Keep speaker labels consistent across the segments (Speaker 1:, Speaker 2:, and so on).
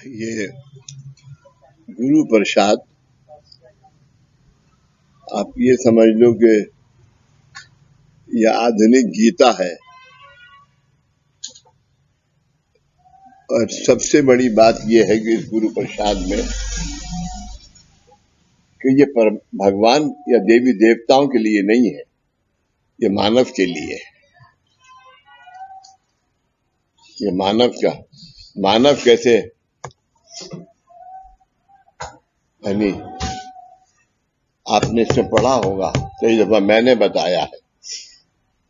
Speaker 1: ये गुरु प्रसाद, आप ये समझ लो कि यह आधुनिक गीता है। और सबसे बड़ी बात यह है कि इस गुरु प्रसाद में कि ये भगवान या देवी देवताओं के लिए नहीं है, ये मानव के लिए है। ये मानव कैसे, यानी आपने इसमें पढ़ा होगा, कई दफा मैंने बताया है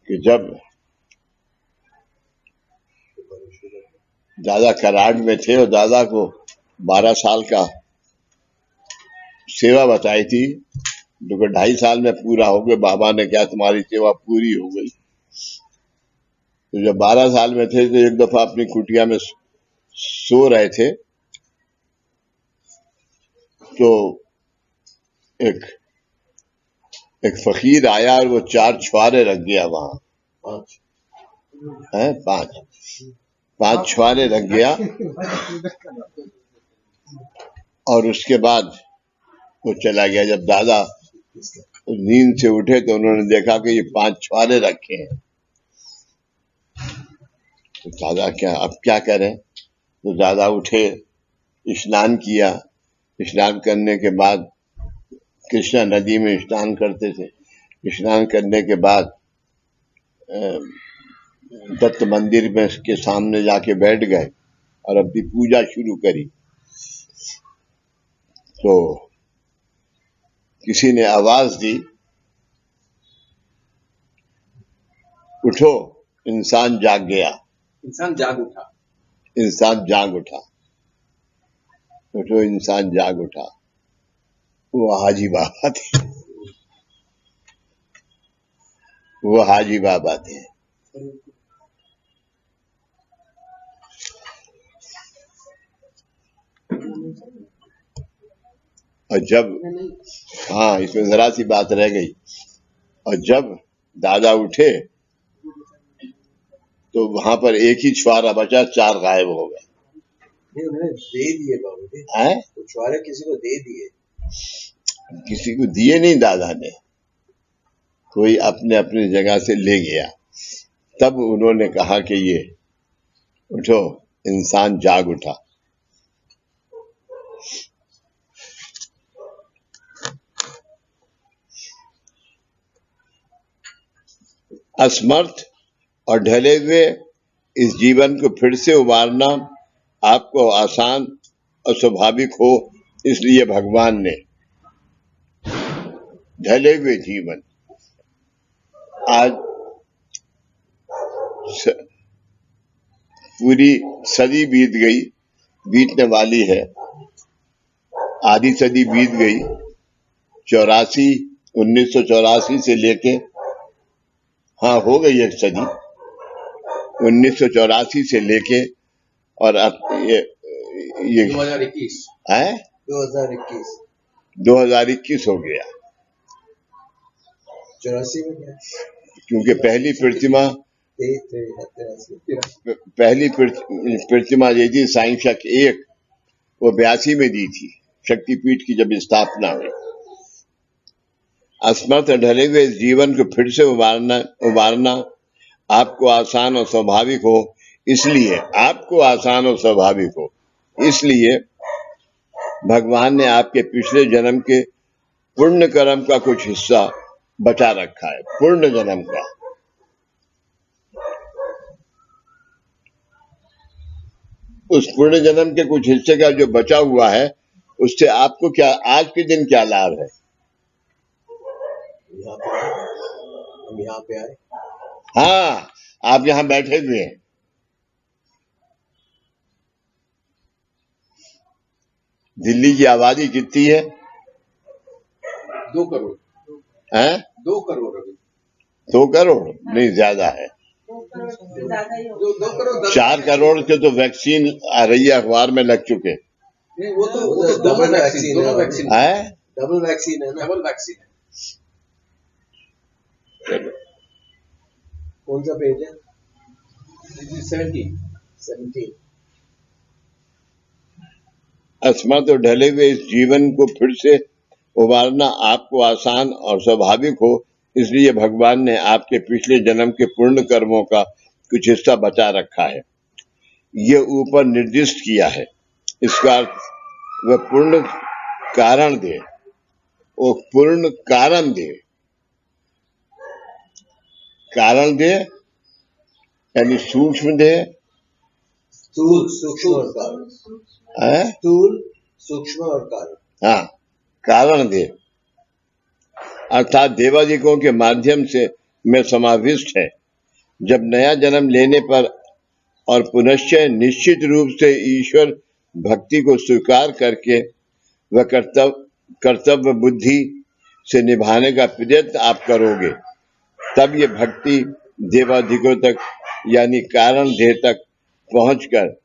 Speaker 1: कि जब दादा कराड़ में थे और दादा को 12 साल का सेवा बताई थी, जो 2.5 साल में पूरा हो गया। बाबा ने कहा तुम्हारी सेवा पूरी हो गई। तो जब 12 साल में थे तो एक दफा अपनी कुटिया में सो रहे थे, तो एक फकीर आया और वो 4 छुआरे रख गया वहां। 5 छुआरे रख गया। और उसके बाद वो चला गया। जब दादा नींद से उठे तो उन्होंने देखा कि ये 5 छुआरे रखे हैं। तो दादा अब क्या करें? तो दादा उठे, स्नान किया। स्नान करने के बाद कृष्णा नदी में स्नान करते थे। स्नान करने के बाद दत्त मंदिर में के सामने जाके बैठ गए और अपनी पूजा शुरू करी। तो किसी ने आवाज दी, उठो, इंसान जाग गया।
Speaker 2: इंसान जाग उठा।
Speaker 1: इंसान जाग उठा। उठो, इंसान जाग उठा। वो हाजी बाबा थे। वो हाजी बाबा थे। और जब, हाँ, इसमें जरा सी बात रह गई। और जब दादा उठे तो वहां पर एक ही छुआरा बचा, 4 गायब हो गए।
Speaker 2: दे दिए बाबू जी।
Speaker 1: तो
Speaker 2: छुआरे किसी को दे दिए?
Speaker 1: किसी को दिए नहीं दादा ने, कोई अपने अपनी जगह से ले गया। तब उन्होंने कहा कि ये उठो, इंसान जाग उठा। असमर्थ और ढले हुए इस जीवन को फिर से उबारना आपको आसान और स्वाभाविक हो, इसलिए भगवान ने ढले हुए जीवन, आज पूरी सदी बीत गई, बीतने वाली है। आधी सदी बीत गई। 1984 से लेके, हाँ, हो गई एक सदी। 1984 से लेके और अब ये
Speaker 2: 2021
Speaker 1: है 2021 हो गया।
Speaker 2: 84 में क्या?
Speaker 1: क्योंकि पहली प्रतिमा दी थी साईं शक 1, वो 82 में दी थी, शक्तिपीठ की जब स्थापना हुई। असमर्थ ढले हुए इस जीवन को फिर से उबारना आपको आसान और स्वाभाविक हो, इसलिए इसलिए भगवान ने आपके पिछले जन्म के पुण्य कर्म का कुछ हिस्सा बचा रखा है। पुण्य जन्म का, उस पुण्य जन्म के कुछ हिस्से का जो बचा हुआ है, उससे आपको क्या आज के दिन क्या लाभ है?
Speaker 2: हम यहाँ पे आए।
Speaker 1: हाँ, आप यहाँ बैठे हुए हैं। दिल्ली की आबादी कितनी है?
Speaker 2: 2 करोड़
Speaker 1: हैं?
Speaker 2: 2 करोड़ अभी।
Speaker 1: 2 करोड़ नहीं, ज्यादा है।
Speaker 2: 2 करोड़
Speaker 1: 4 करोड़ के तो वैक्सीन आ रही है, अखबार में लग चुके।
Speaker 2: नहीं, वो तो डबल वैक्सीन
Speaker 1: है।
Speaker 2: डबल वैक्सीन है ना? डबल वैक्सीन है। कौन सा पेज है? 17।
Speaker 1: असमर्थ और ढले हुए इस जीवन को फिर से उबारना आपको आसान और स्वाभाविक हो, इसलिए भगवान ने आपके पिछले जन्म के पुण्य कर्मों का कुछ हिस्सा बचा रखा है। ये ऊपर निर्दिष्ट किया है। इसका अर्थ वह पूर्ण कारण दे, वो पूर्ण कारण दे, कारण दे यानी सूक्ष्म दे,
Speaker 2: स्थूल, सूक्ष्म और कारण।
Speaker 1: है
Speaker 2: स्थूल, सूक्ष्म और कारण।
Speaker 1: हाँ, कारण दे अर्थात देवादिकों के माध्यम से में समाविष्ट है। जब नया जन्म लेने पर और पुनश्च निश्चित रूप से ईश्वर भक्ति को स्वीकार करके वह कर्तव्य बुद्धि से निभाने का प्रयत्न आप करोगे, तब ये भक्ति देवादिकों तक यानी कारण देह तक पहुंचकर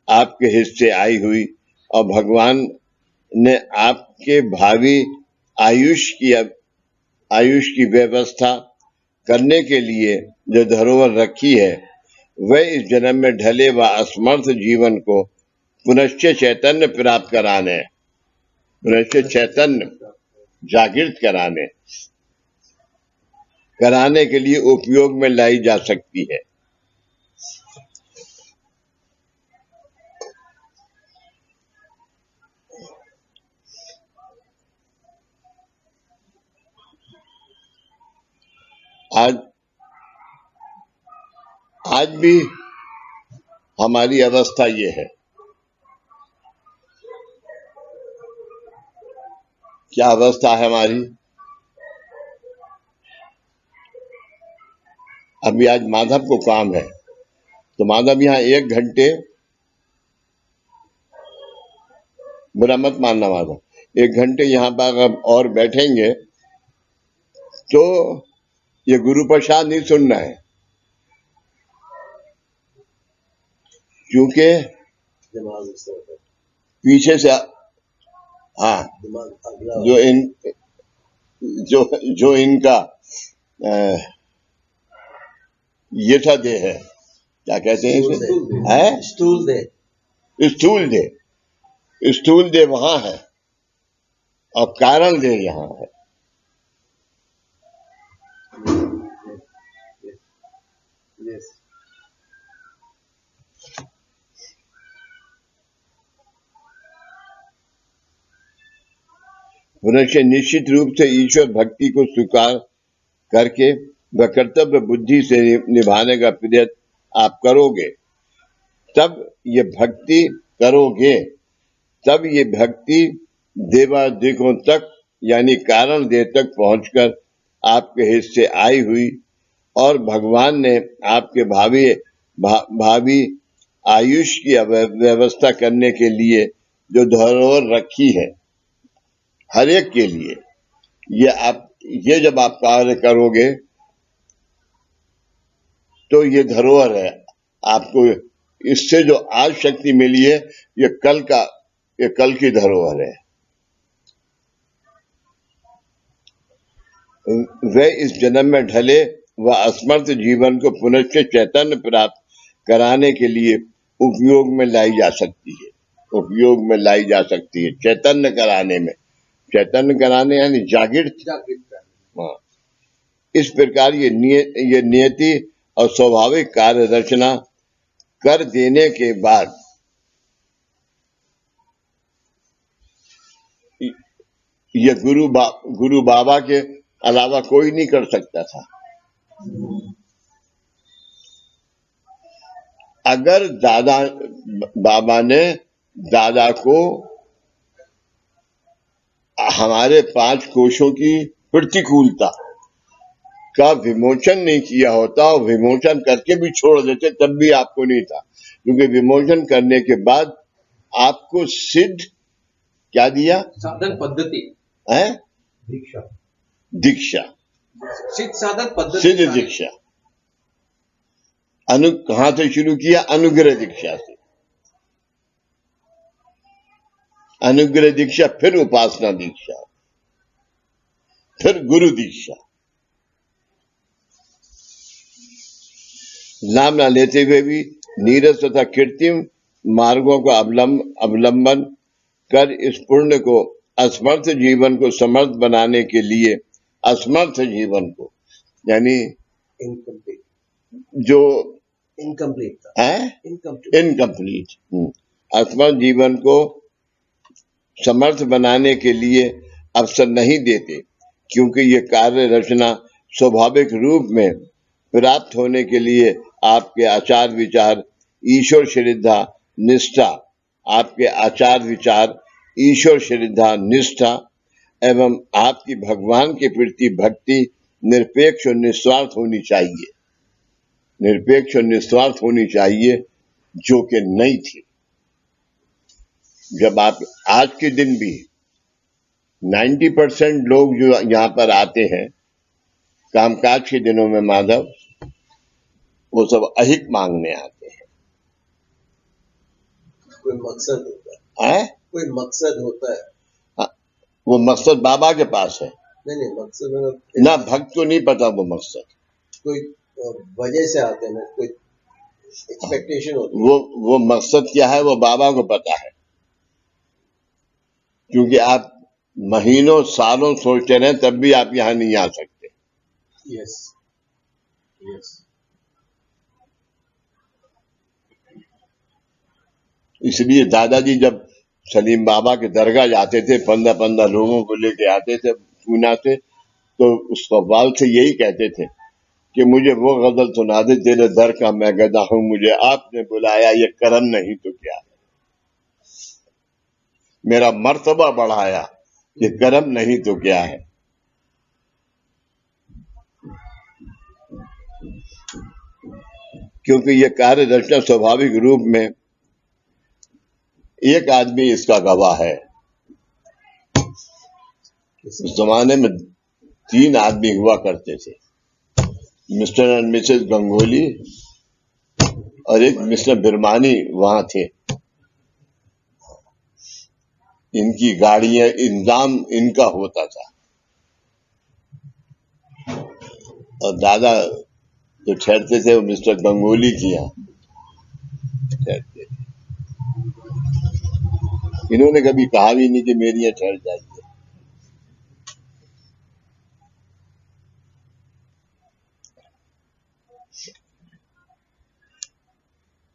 Speaker 1: आपके हिस्से आई हुई और भगवान ने आपके भावी आयुष की व्यवस्था करने के लिए जो धरोहर रखी है, वह इस जन्म में ढले व असमर्थ जीवन को पुनश्च चैतन्य प्राप्त कराने, पुनश्च चैतन्य जागृत कराने के लिए उपयोग में लाई जा सकती है। आज भी हमारी अवस्था ये है। क्या अवस्था है हमारी? अभी आज माधव को काम है, तो माधव यहाँ 1 घंटे, बुरा मत मानना माधव, 1 घंटे यहाँ पर अगर और बैठेंगे तो ये गुरु प्रसाद नहीं सुनना है, क्योंकि पीछे से हाँ जो इनका ये था दे है, क्या कहते हैं इसे? स्थूल दे वहां है और कारण दे यहाँ है। पुनश्च निश्चित रूप से ईश्वर भक्ति को स्वीकार करके वह कर्तव्य बुद्धि से निभाने का प्रयत्न आप करोगे, तब ये भक्ति देवादिकों तक यानी कारण देह तक पहुंचकर आपके हिस्से आई हुई और भगवान ने आपके भावी आयुष की व्यवस्था करने के लिए जो धरोहर रखी है, हर एक के लिए, ये जब आप कार्य करोगे तो ये धरोहर है। आपको इससे जो आज शक्ति मिली है, ये कल की धरोहर है। वे इस जन्म में ढले व असमर्थ जीवन को पुनश्च चैतन्य प्राप्त कराने के लिए उपयोग में लाई जा सकती है। चैतन्य कराने यानी जागृत। हाँ, इस प्रकार ये नियति और स्वाभाविक कार्य रचना कर देने के बाद ये गुरु बाबा के अलावा कोई नहीं कर सकता था। अगर बाबा ने दादा को हमारे 5 कोशों की प्रतिकूलता का विमोचन नहीं किया होता और विमोचन करके भी छोड़ देते, तब भी आपको नहीं था, क्योंकि विमोचन करने के बाद आपको सिद्ध क्या दिया?
Speaker 2: साधन पद्धति
Speaker 1: है, दीक्षा,
Speaker 2: सिद्ध साधन पद्धति,
Speaker 1: सिद्ध दीक्षा। कहां से शुरू किया? अनुग्रह दीक्षा से। अनुग्रह दीक्षा, फिर उपासना दीक्षा, फिर गुरु दीक्षा। नाम न लेते हुए भी नीरस तथा कृत्रिम मार्गों का अवलंबन कर इस पुण्य को असमर्थ जीवन को समर्थ बनाने के लिए असमर्थ जीवन को, यानी
Speaker 2: इनकम्प्लीट,
Speaker 1: जो
Speaker 2: इनकम्प्लीट था,
Speaker 1: है
Speaker 2: इनकम्प्लीट,
Speaker 1: इनकम्प्लीट, असमर्थ जीवन को समर्थ बनाने के लिए अवसर नहीं देते, क्योंकि ये कार्य रचना स्वाभाविक रूप में प्राप्त होने के लिए आपके आचार विचार, ईश्वर श्रद्धा, निष्ठा, आपके आचार विचार, ईश्वर श्रद्धा, निष्ठा एवं आपकी भगवान के प्रति भक्ति निरपेक्ष और निस्वार्थ होनी चाहिए, निरपेक्ष और निस्वार्थ होनी चाहिए, जो कि नहीं थी। जब आप आज के दिन भी 90% लोग जो यहाँ पर आते हैं कामकाज के दिनों में माधव, वो सब अहिक मांगने आते हैं।
Speaker 2: कोई मकसद होता है, कोई मकसद होता है।
Speaker 1: हाँ, वो मकसद बाबा के पास है।
Speaker 2: नहीं मकसद
Speaker 1: ना भक्त को नहीं पता वो मकसद,
Speaker 2: कोई वजह से आते हैं, कोई एक्सपेक्टेशन होती है।
Speaker 1: वो मकसद क्या है वो बाबा को पता है, क्योंकि आप महीनों सालों सोचते रहे तब भी आप यहाँ नहीं आ सकते।
Speaker 2: यस यस,
Speaker 1: इसलिए दादाजी जब सलीम बाबा के दरगाह जाते थे, 15-15 लोगों को लेके आते थे पूना से, तो उस कव्वाल से यही कहते थे कि मुझे वो गजल सुना दे, तेरे दर का मैं गदा हूं, मुझे आपने बुलाया, ये करम नहीं तो क्या है, मेरा मर्तबा बढ़ाया, ये करम नहीं तो क्या है। क्योंकि ये कार्य रचना स्वाभाविक रूप में एक आदमी इसका गवाह है। उस जमाने में 3 आदमी हुआ करते थे, मिस्टर एंड मिसेस गंगोली और एक मिस्टर बिरमानी वहां थे। इनकी गाड़ियां, इंतजाम इनका होता था, और दादा जो ठहरते थे वो मिस्टर गंगोली की यहाँ ठहरते थे। इन्होंने कभी कहा भी नहीं कि मेरी यहाँ ठहर जाइए।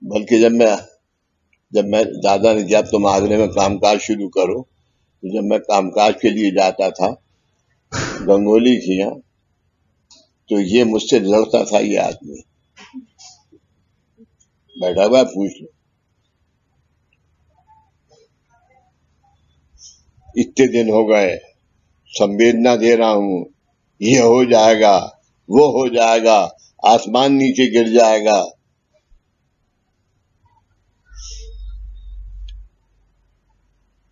Speaker 1: बल्कि जब मैं दादा ने जब तुम आगरे में कामकाज शुरू करो, तो जब मैं कामकाज के लिए जाता था गंगोली की यहाँ, तो ये मुझसे लड़ता था, ये आदमी बैठा हुआ, पूछ लो, इतने दिन हो गए, संवेदना दे रहा हूं, ये हो जाएगा, वो हो जाएगा, आसमान नीचे गिर जाएगा।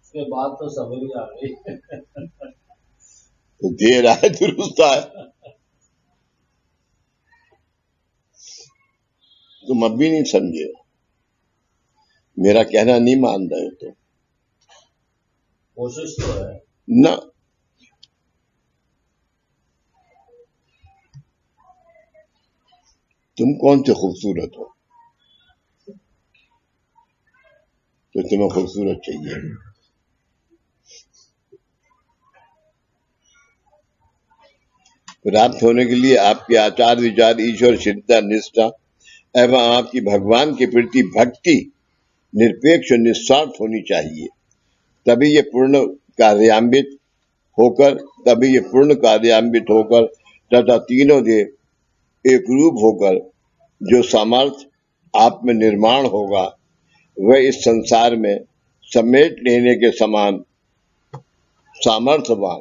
Speaker 2: उसके बाद तो समझ में आ गई।
Speaker 1: तो दे रहा है, दुरुस्त है। तुम अब भी नहीं समझे, मेरा कहना नहीं मान रहे हो तो।
Speaker 2: कोशिश तो है
Speaker 1: ना, तुम कौन से खूबसूरत हो तो तुम्हें खूबसूरत चाहिए? प्राप्त होने के लिए आपके आचार विचार, ईश्वर श्रद्धा, निष्ठा एवं आपकी भगवान के प्रति भक्ति निरपेक्ष और निस्वार्थ होनी चाहिए। तभी ये पूर्ण कार्यान्वित होकर तथा तीनों देव एक रूप होकर जो सामर्थ्य आप में निर्माण होगा, वह इस संसार में समेट लेने के समान सामर्थ्यवान,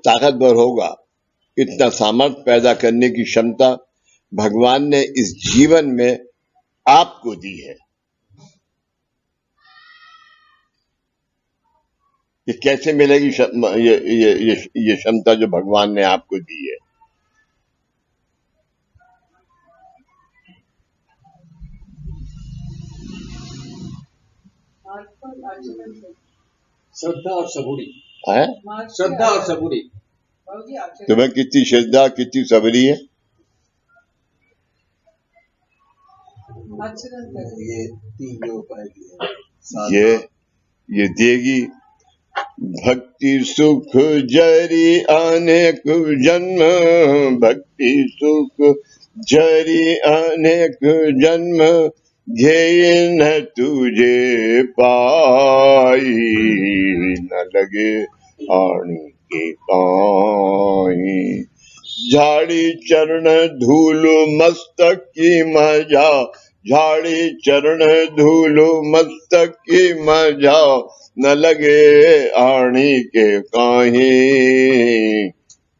Speaker 1: ताकतवर होगा। इतना सामर्थ्य पैदा करने की क्षमता भगवान ने इस जीवन में आपको दी है। ये कैसे मिलेगी ये क्षमता जो भगवान ने आपको दी है?
Speaker 2: श्रद्धा और सबूरी
Speaker 1: है?
Speaker 2: श्रद्धा और सबूरी।
Speaker 1: तुम्हें कितनी श्रद्धा, कितनी सबरी है?
Speaker 2: ये तीन उपाय दिए।
Speaker 1: ये देगी भक्ति सुख जरी अनेक जन्म, भक्ति सुख जरी अनेक जन्म, ध्येय न तुझे पाई, न लगे आणी के काई। झाड़ी चरण धूल मस्तक की मजा, झाड़ी चरण धूल मस्तक की मजा, न लगे आणी के काहे,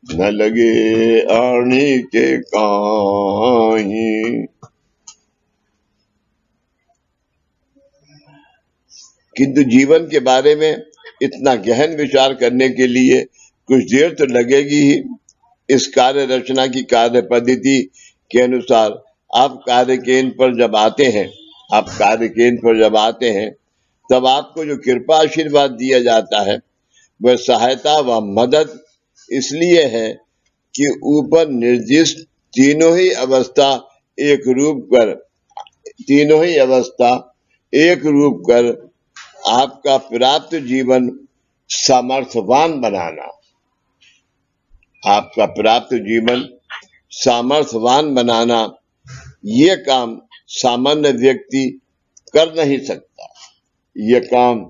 Speaker 1: न लगे आणी के काहे। किंतु जीवन के बारे में इतना गहन विचार करने के लिए कुछ देर तो लगेगी ही। इस कार्य रचना की कार्य पद्धति के अनुसार आप कार्य केंद्र पर जब आते हैं, तब आपको जो कृपा आशीर्वाद दिया जाता है वह सहायता व मदद इसलिए है कि ऊपर निर्दिष्ट तीनों ही अवस्था एक रूप कर आपका प्राप्त जीवन सामर्थ्यवान बनाना, ये काम सामान्य व्यक्ति कर नहीं सकता। ये काम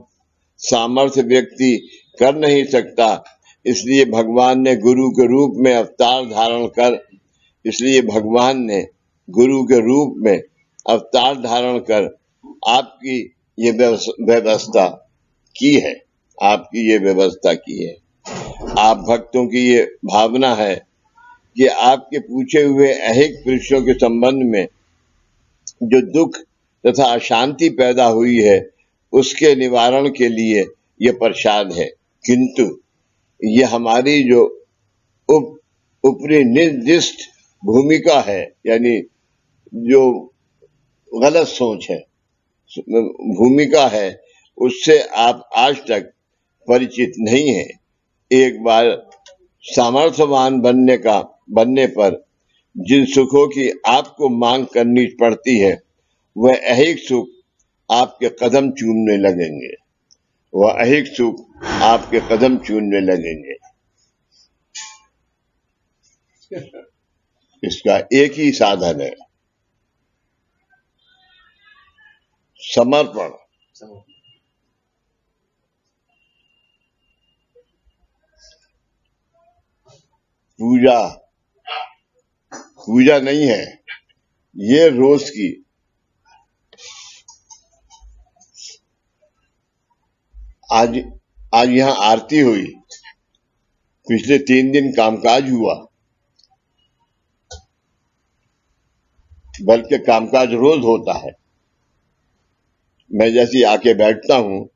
Speaker 1: सामर्थ्य व्यक्ति कर नहीं सकता। इसलिए भगवान ने गुरु के रूप में अवतार धारण कर आपकी ये व्यवस्था की है। आप भक्तों की ये भावना है कि आपके पूछे हुए अनेक प्रश्नों के संबंध में जो दुख तथा अशांति पैदा हुई है उसके निवारण के लिए ये प्रसाद है। किंतु ये हमारी जो ऊपरी निर्दिष्ट भूमिका है, यानी जो गलत सोच है, भूमिका है, उससे आप आज तक परिचित नहीं है। एक बार सामर्थ्यवान बनने पर जिन सुखों की आपको मांग करनी पड़ती है वह अनेक सुख आपके कदम चूमने लगेंगे। इसका एक ही साधन है, समर्पण। पूजा नहीं है, ये रोज की। आज यहाँ आरती हुई, पिछले 3 दिन कामकाज हुआ, बल्कि कामकाज रोज होता है। मैं जैसे आके बैठता हूँ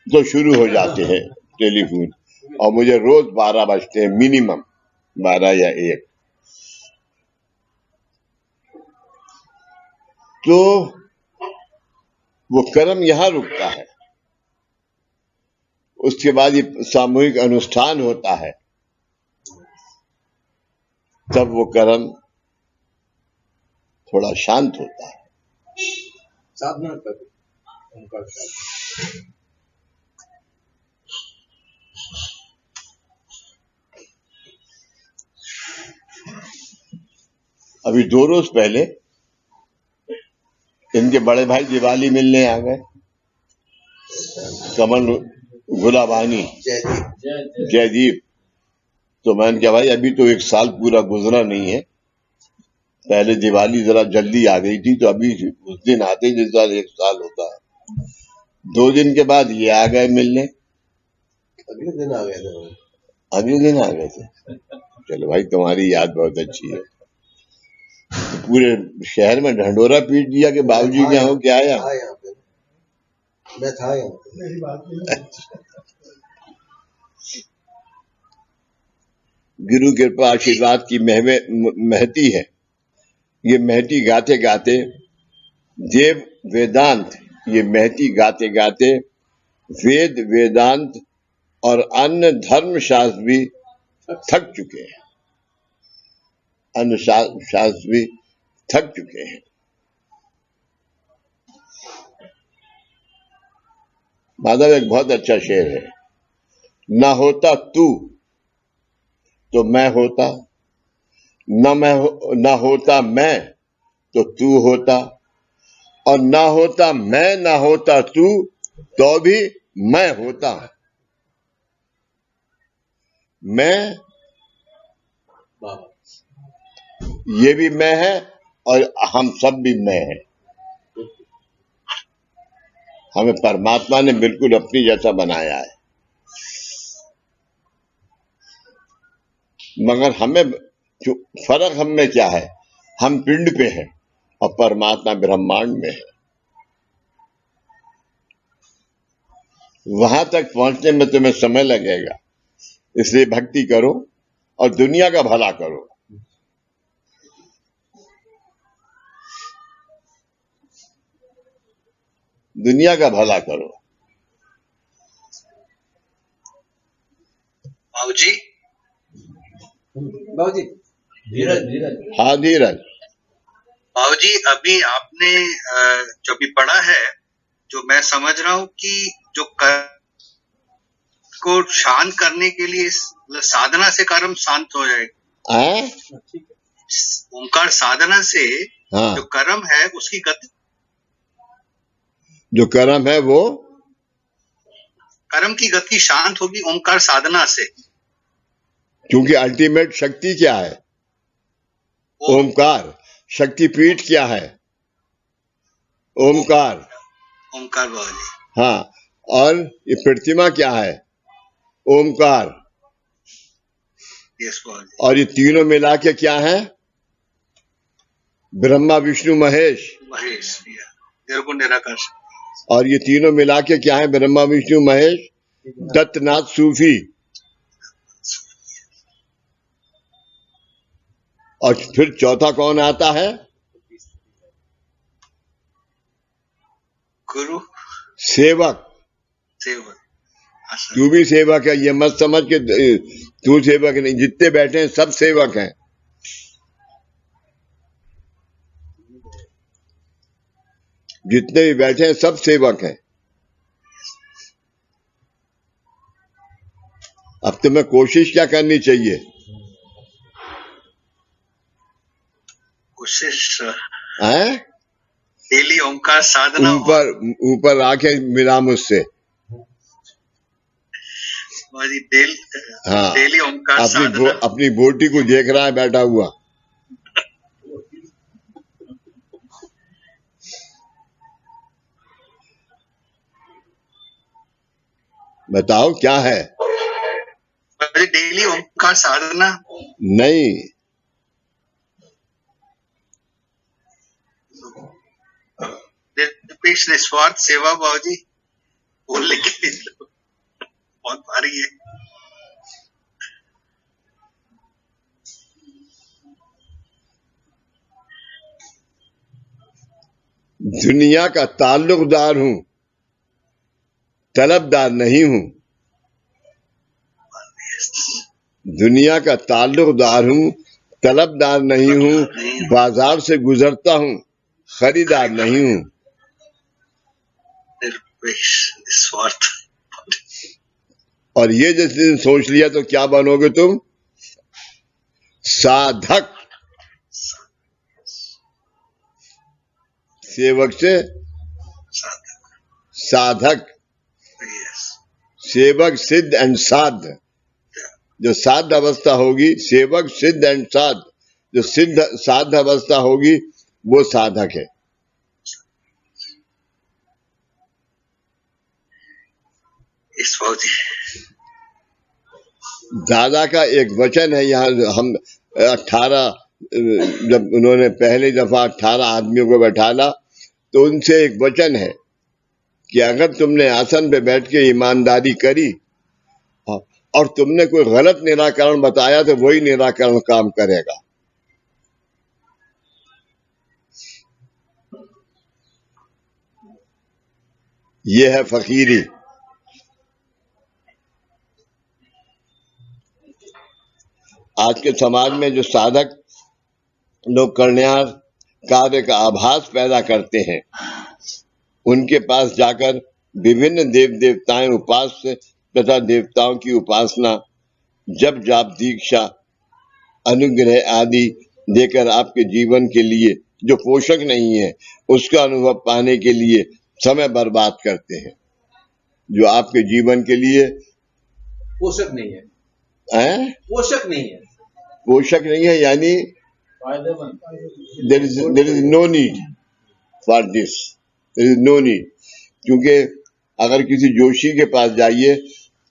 Speaker 1: तो शुरू हो जाते हैं टेलीफोन, और मुझे रोज 12 बजते हैं, मिनिमम 12 या 1। तो वो कर्म यहाँ रुकता है। उसके बाद ये सामूहिक अनुष्ठान होता है, तब वो कर्म थोड़ा शांत होता है।
Speaker 2: साधना कर
Speaker 1: अभी 2 रोज पहले इनके बड़े भाई दिवाली मिलने आ गए, कमल गुलाबानी जयदीप। तो मैंने कहा भाई अभी तो 1 साल पूरा गुजरा नहीं है, पहले दिवाली जरा जल्दी आ गई थी, तो अभी उस दिन आते जिस साल 1 साल होता है। 2 दिन के बाद ये आ गए मिलने,
Speaker 2: अगले दिन आ गए थे।
Speaker 1: चलो भाई तुम्हारी याद बहुत अच्छी है। तो पूरे शहर में ढंडोरा पीट दिया कि बाबूजी के यहाँ क्या आया।
Speaker 2: मैं था यहाँ।
Speaker 1: गुरु कृपा आशीर्वाद की महती है। ये महती गाते गाते देव वेदांत, ये महती गाते गाते वेद वेदांत और अन्य धर्म शास्त्र भी थक चुके हैं। अन्य शास्त्र भी थक चुके हैं। माधव एक बहुत अच्छा शेर है, ना होता तू तो मैं होता, ना होता मैं तो तू होता, और ना होता मैं ना होता तू तो भी मैं होता। मैं, ये भी मैं है और हम सब भी मैं है। हमें परमात्मा ने बिल्कुल अपनी जैसा बनाया है, मगर हमें जो फर्क हम में क्या है, हम पिंड पे हैं और परमात्मा ब्रह्मांड में है। वहां तक पहुंचने में तुम्हें समय लगेगा, इसलिए भक्ति करो और दुनिया का भला करो। दुनिया का भला करो।
Speaker 3: बाबूजी,
Speaker 2: बाबूजी, धीरज धीरज।
Speaker 1: हाँ धीरज।
Speaker 3: बाबूजी, अभी आपने जो भी पढ़ा है, जो मैं समझ रहा हूँ कि जो कर्म को शांत करने के लिए साधना से कर्म शांत हो जाएगा। ओंकार साधना से
Speaker 1: हाँ,
Speaker 3: जो कर्म है उसकी गति,
Speaker 1: जो कर्म है वो,
Speaker 3: कर्म की गति शांत होगी ओंकार साधना से।
Speaker 1: क्योंकि अल्टीमेट शक्ति क्या है? ओमकार। शक्तिपीठ क्या है? ओमकार।
Speaker 3: ओंकार बाबूजी।
Speaker 1: हाँ, और ये प्रतिमा क्या है? ओमकार।
Speaker 3: यस बाबूजी।
Speaker 1: और ये तीनों मिला के क्या है? ब्रह्मा विष्णु महेश।
Speaker 3: महेश, निर्गुण निराकार।
Speaker 1: और ये तीनों मिला के क्या है? ब्रह्मा विष्णु महेश, दत्तनाथ सूफी। और फिर चौथा कौन आता है?
Speaker 3: गुरु
Speaker 1: सेवक।
Speaker 3: सेवक।
Speaker 1: तू भी सेवक है, ये मत समझ के तू सेवक नहीं। जितने बैठे हैं सब सेवक हैं। जितने भी बैठे हैं सब सेवक हैं। अब तुम्हें कोशिश क्या करनी चाहिए?
Speaker 3: कोशिश
Speaker 1: है
Speaker 3: डेली ओंकार साधना।
Speaker 1: ऊपर ऊपर आके मिला मुझसे। हाँ,
Speaker 3: डेली ओंकार साधना।
Speaker 1: अपनी बोटी को देख रहा है बैठा हुआ। बताओ क्या है?
Speaker 3: डेली ओंकार साधना
Speaker 1: नहीं,
Speaker 3: निरपेक्ष निस्वार्थ सेवा बाबूजी बोलने के लिए बहुत भारी है।
Speaker 1: दुनिया का ताल्लुकदार हूं, तलबदार नहीं हूं। दुनिया का ताल्लुकदार हूं, तलबदार नहीं हूं। बाजार से गुजरता हूं, खरीदार नहीं हूं।
Speaker 3: निरपेक्ष निस्वार्थ।
Speaker 1: और ये जिस दिन सोच लिया तो क्या बनोगे तुम? साधक। सेवक से साधक। सेवक सिद्ध एंड साध। जो साध अवस्था होगी, सेवक सिद्ध एंड साध, जो सिद्ध साध अवस्था होगी वो साधक है।
Speaker 3: इस बाबूजी
Speaker 1: दादा का एक वचन है, यहाँ हम 18 जब उन्होंने पहली दफा 18 आदमियों को बैठाला तो उनसे एक वचन है कि अगर तुमने आसन पे बैठ के ईमानदारी करी और तुमने कोई गलत निराकरण बताया तो वही निराकरण काम करेगा। ये है फकीरी। आज के समाज में जो साधक लोग करण्यार कार्य का आभास पैदा करते हैं। उनके पास जाकर विभिन्न देव देवताएं उपास्य तथा देवताओं की उपासना, जप जाप, दीक्षा, अनुग्रह आदि देकर आपके जीवन के लिए जो पोषक नहीं है उसका अनुभव पाने के लिए समय बर्बाद करते हैं। जो आपके जीवन के लिए
Speaker 2: पोषक नहीं है,
Speaker 1: पोषक
Speaker 2: नहीं है
Speaker 1: यानी there is no need for this, there is no need। क्योंकि अगर किसी जोशी के पास जाइए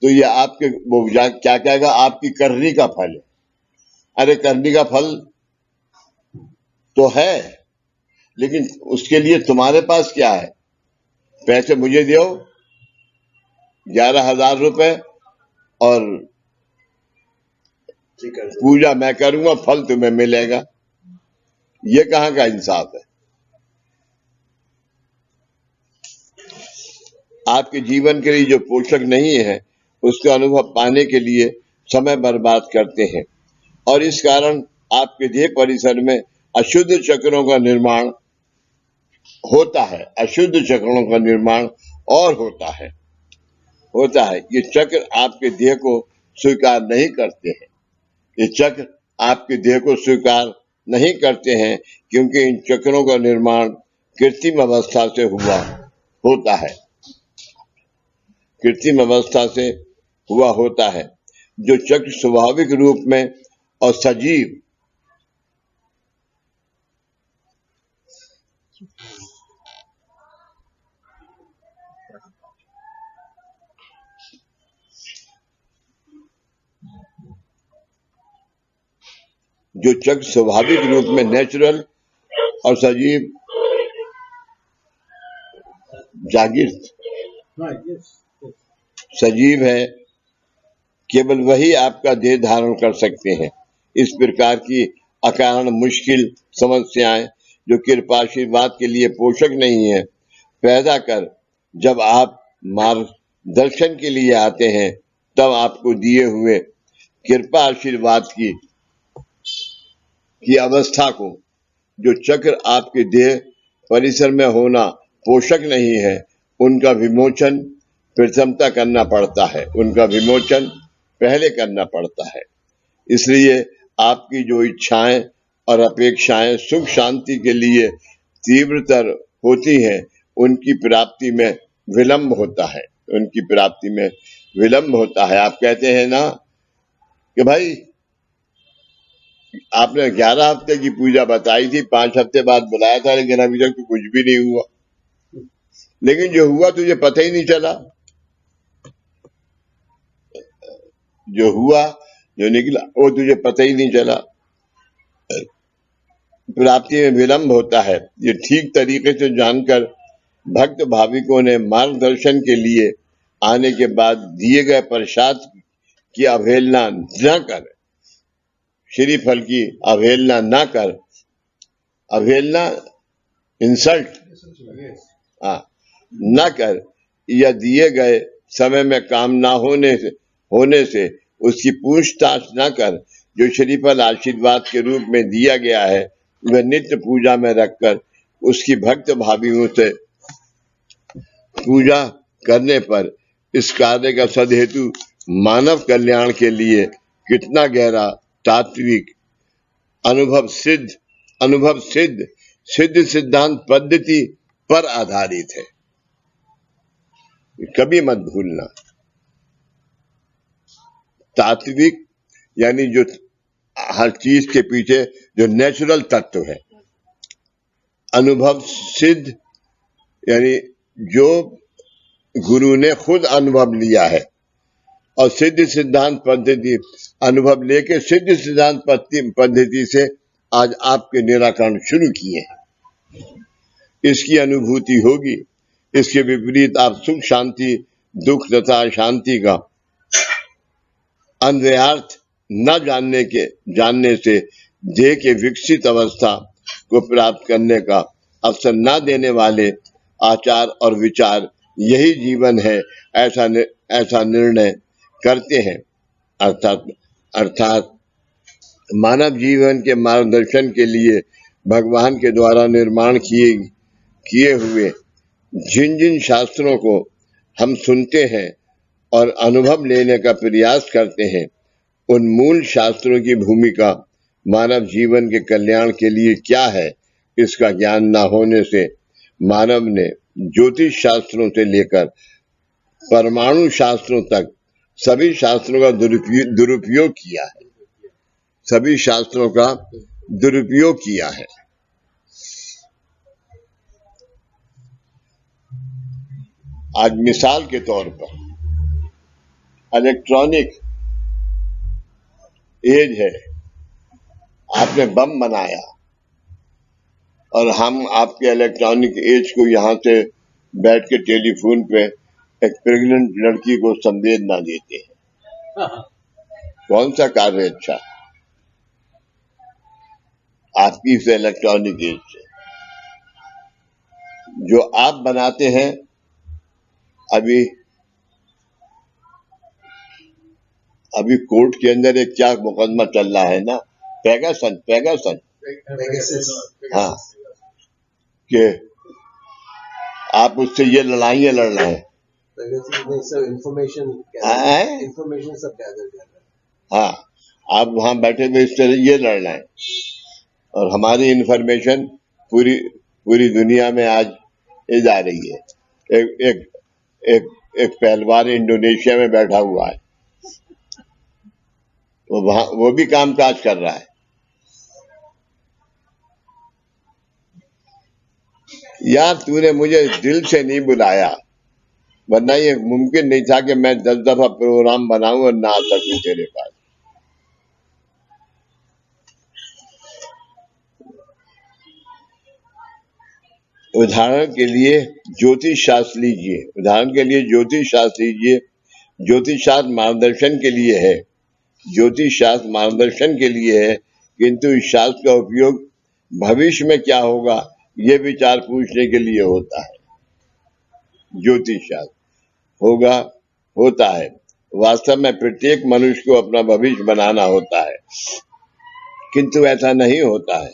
Speaker 1: तो ये आपके वो क्या कहेगा, आपकी करनी का फल है। अरे करनी का फल तो है, लेकिन उसके लिए तुम्हारे पास क्या है? पैसे मुझे दो 11,000 रुपए और पूजा मैं करूंगा, फल तुम्हें मिलेगा। ये कहाँ का इंसाफ है? आपके जीवन के लिए जो पोषक नहीं है उसका अनुभव पाने के लिए समय बर्बाद करते हैं और इस कारण आपके देह परिसर में अशुद्ध चक्रों का निर्माण होता है। अशुद्ध चक्रों का निर्माण और होता है। ये चक्र आपके देह को स्वीकार नहीं करते हैं। ये चक्र आपके देह को स्वीकार नहीं करते हैं क्योंकि इन चक्रों का निर्माण कृत्रिम अवस्था से होता है। कृत्रिम अवस्था से हुआ होता है। जो चक्र स्वाभाविक रूप में और सजीव नेचुरल और सजीव जागृत सजीव है, केवल वही आपका देह धारण कर सकते हैं। इस प्रकार की अकारण मुश्किल समस्याएं जो कृपाशीर्वाद के लिए पोषक नहीं है पैदा कर जब आप मार्गदर्शन के लिए आते हैं तब आपको दिए हुए कृपा आशीर्वाद की अवस्था को, जो चक्र आपके देह परिसर में होना पोषक नहीं है, उनका विमोचन प्रथमता करना पड़ता है। उनका विमोचन पहले करना पड़ता है। इसलिए आपकी जो इच्छाएं और अपेक्षाएं सुख शांति के लिए तीव्रतर होती हैं, उनकी प्राप्ति में विलंब होता है। आप कहते हैं ना कि भाई आपने 11 हफ्ते की पूजा बताई थी, 5 हफ्ते बाद बुलाया था, लेकिन अभी तक तो कुछ भी नहीं हुआ। लेकिन जो हुआ तुझे पता ही नहीं चला। जो निकला वो तुझे पता ही नहीं चला। प्राप्ति में विलंब होता है। ये ठीक तरीके से जानकर भक्त भाविकों ने मार्गदर्शन के लिए आने के बाद दिए गए प्रसाद की अवहेलना न कर, श्री फल की अवहेलना न कर, अवहेलना इंसल्ट न कर, या दिए गए समय में काम ना होने से उसकी पूछताछ न कर। जो श्रीफल आशीर्वाद के रूप में दिया गया है वह नित्य पूजा में रखकर उसकी भक्त भावियों से पूजा करने पर इस कार्य का सदहेतु मानव कल्याण के लिए कितना गहरा तात्विक अनुभव सिद्ध सिद्धांत पद्धति पर आधारित है। कभी मत भूलना। तात्विक यानी जो हर चीज के पीछे जो नेचुरल तत्व है। अनुभव सिद्ध यानी जो गुरु ने खुद अनुभव लिया है, और सिद्ध सिद्धांत पद्धति अनुभव लेके सिद्ध सिद्धांत पद्धति से आज आपके निराकरण शुरू किए हैं। इसकी अनुभूति होगी। इसके विपरीत आप सुख शांति दुख तथा शांति का अन्वयार्थ न जानने से देह के विकसित अवस्था को प्राप्त करने का अवसर न देने वाले आचार और विचार यही जीवन है, ऐसा निर्णय करते हैं। अर्थात मानव जीवन के मार्गदर्शन के लिए भगवान के द्वारा निर्माण किए हुए जिन जिन शास्त्रों को हम सुनते हैं और अनुभव लेने का प्रयास करते हैं, उन मूल शास्त्रों की भूमिका मानव जीवन के कल्याण के लिए क्या है, इसका ज्ञान न होने से मानव ने ज्योतिष शास्त्रों से लेकर परमाणु शास्त्रों तक सभी शास्त्रों का दुरुपयोग किया है, सभी शास्त्रों का दुरुपयोग किया है। आज मिसाल के तौर पर इलेक्ट्रॉनिक एज है, आपने बम बनाया और हम आपके इलेक्ट्रॉनिक एज को यहां से बैठ के टेलीफोन पे एक प्रेग्नेंट लड़की को संवेदना देते हैं। कौन सा कार्य अच्छा आपकी इस इलेक्ट्रॉनिक एज से? जो आप बनाते हैं, अभी कोर्ट के अंदर एक क्या मुकदमा चल रहा है ना, पेगासन हाँ, कि आप उससे ये लड़ाइयां लड़ रहे हैं।
Speaker 2: इंफॉर्मेशन सब गैदर कर रहे हैं।
Speaker 1: हाँ, आप वहां बैठे हुए इस तरह ये लड़ रहे हैं और हमारी इंफॉर्मेशन पूरी दुनिया में आज ये जा रही है। एक पहलवान इंडोनेशिया में बैठा हुआ है, वो भी कामकाज कर रहा है। यार, तूने मुझे दिल से नहीं बुलाया, वरना ये मुमकिन नहीं था कि मैं 10 दफा प्रोग्राम बनाऊं और ना आ सकूं तेरे पास। उदाहरण के लिए ज्योतिष शास्त्र लीजिए, ज्योतिष शास्त्र मार्गदर्शन के लिए है, किंतु इस शास्त्र का उपयोग भविष्य में क्या होगा ये विचार पूछने के लिए होता है। ज्योतिष शास्त्र होता है, वास्तव में प्रत्येक मनुष्य को अपना भविष्य बनाना होता है, किंतु ऐसा नहीं होता है।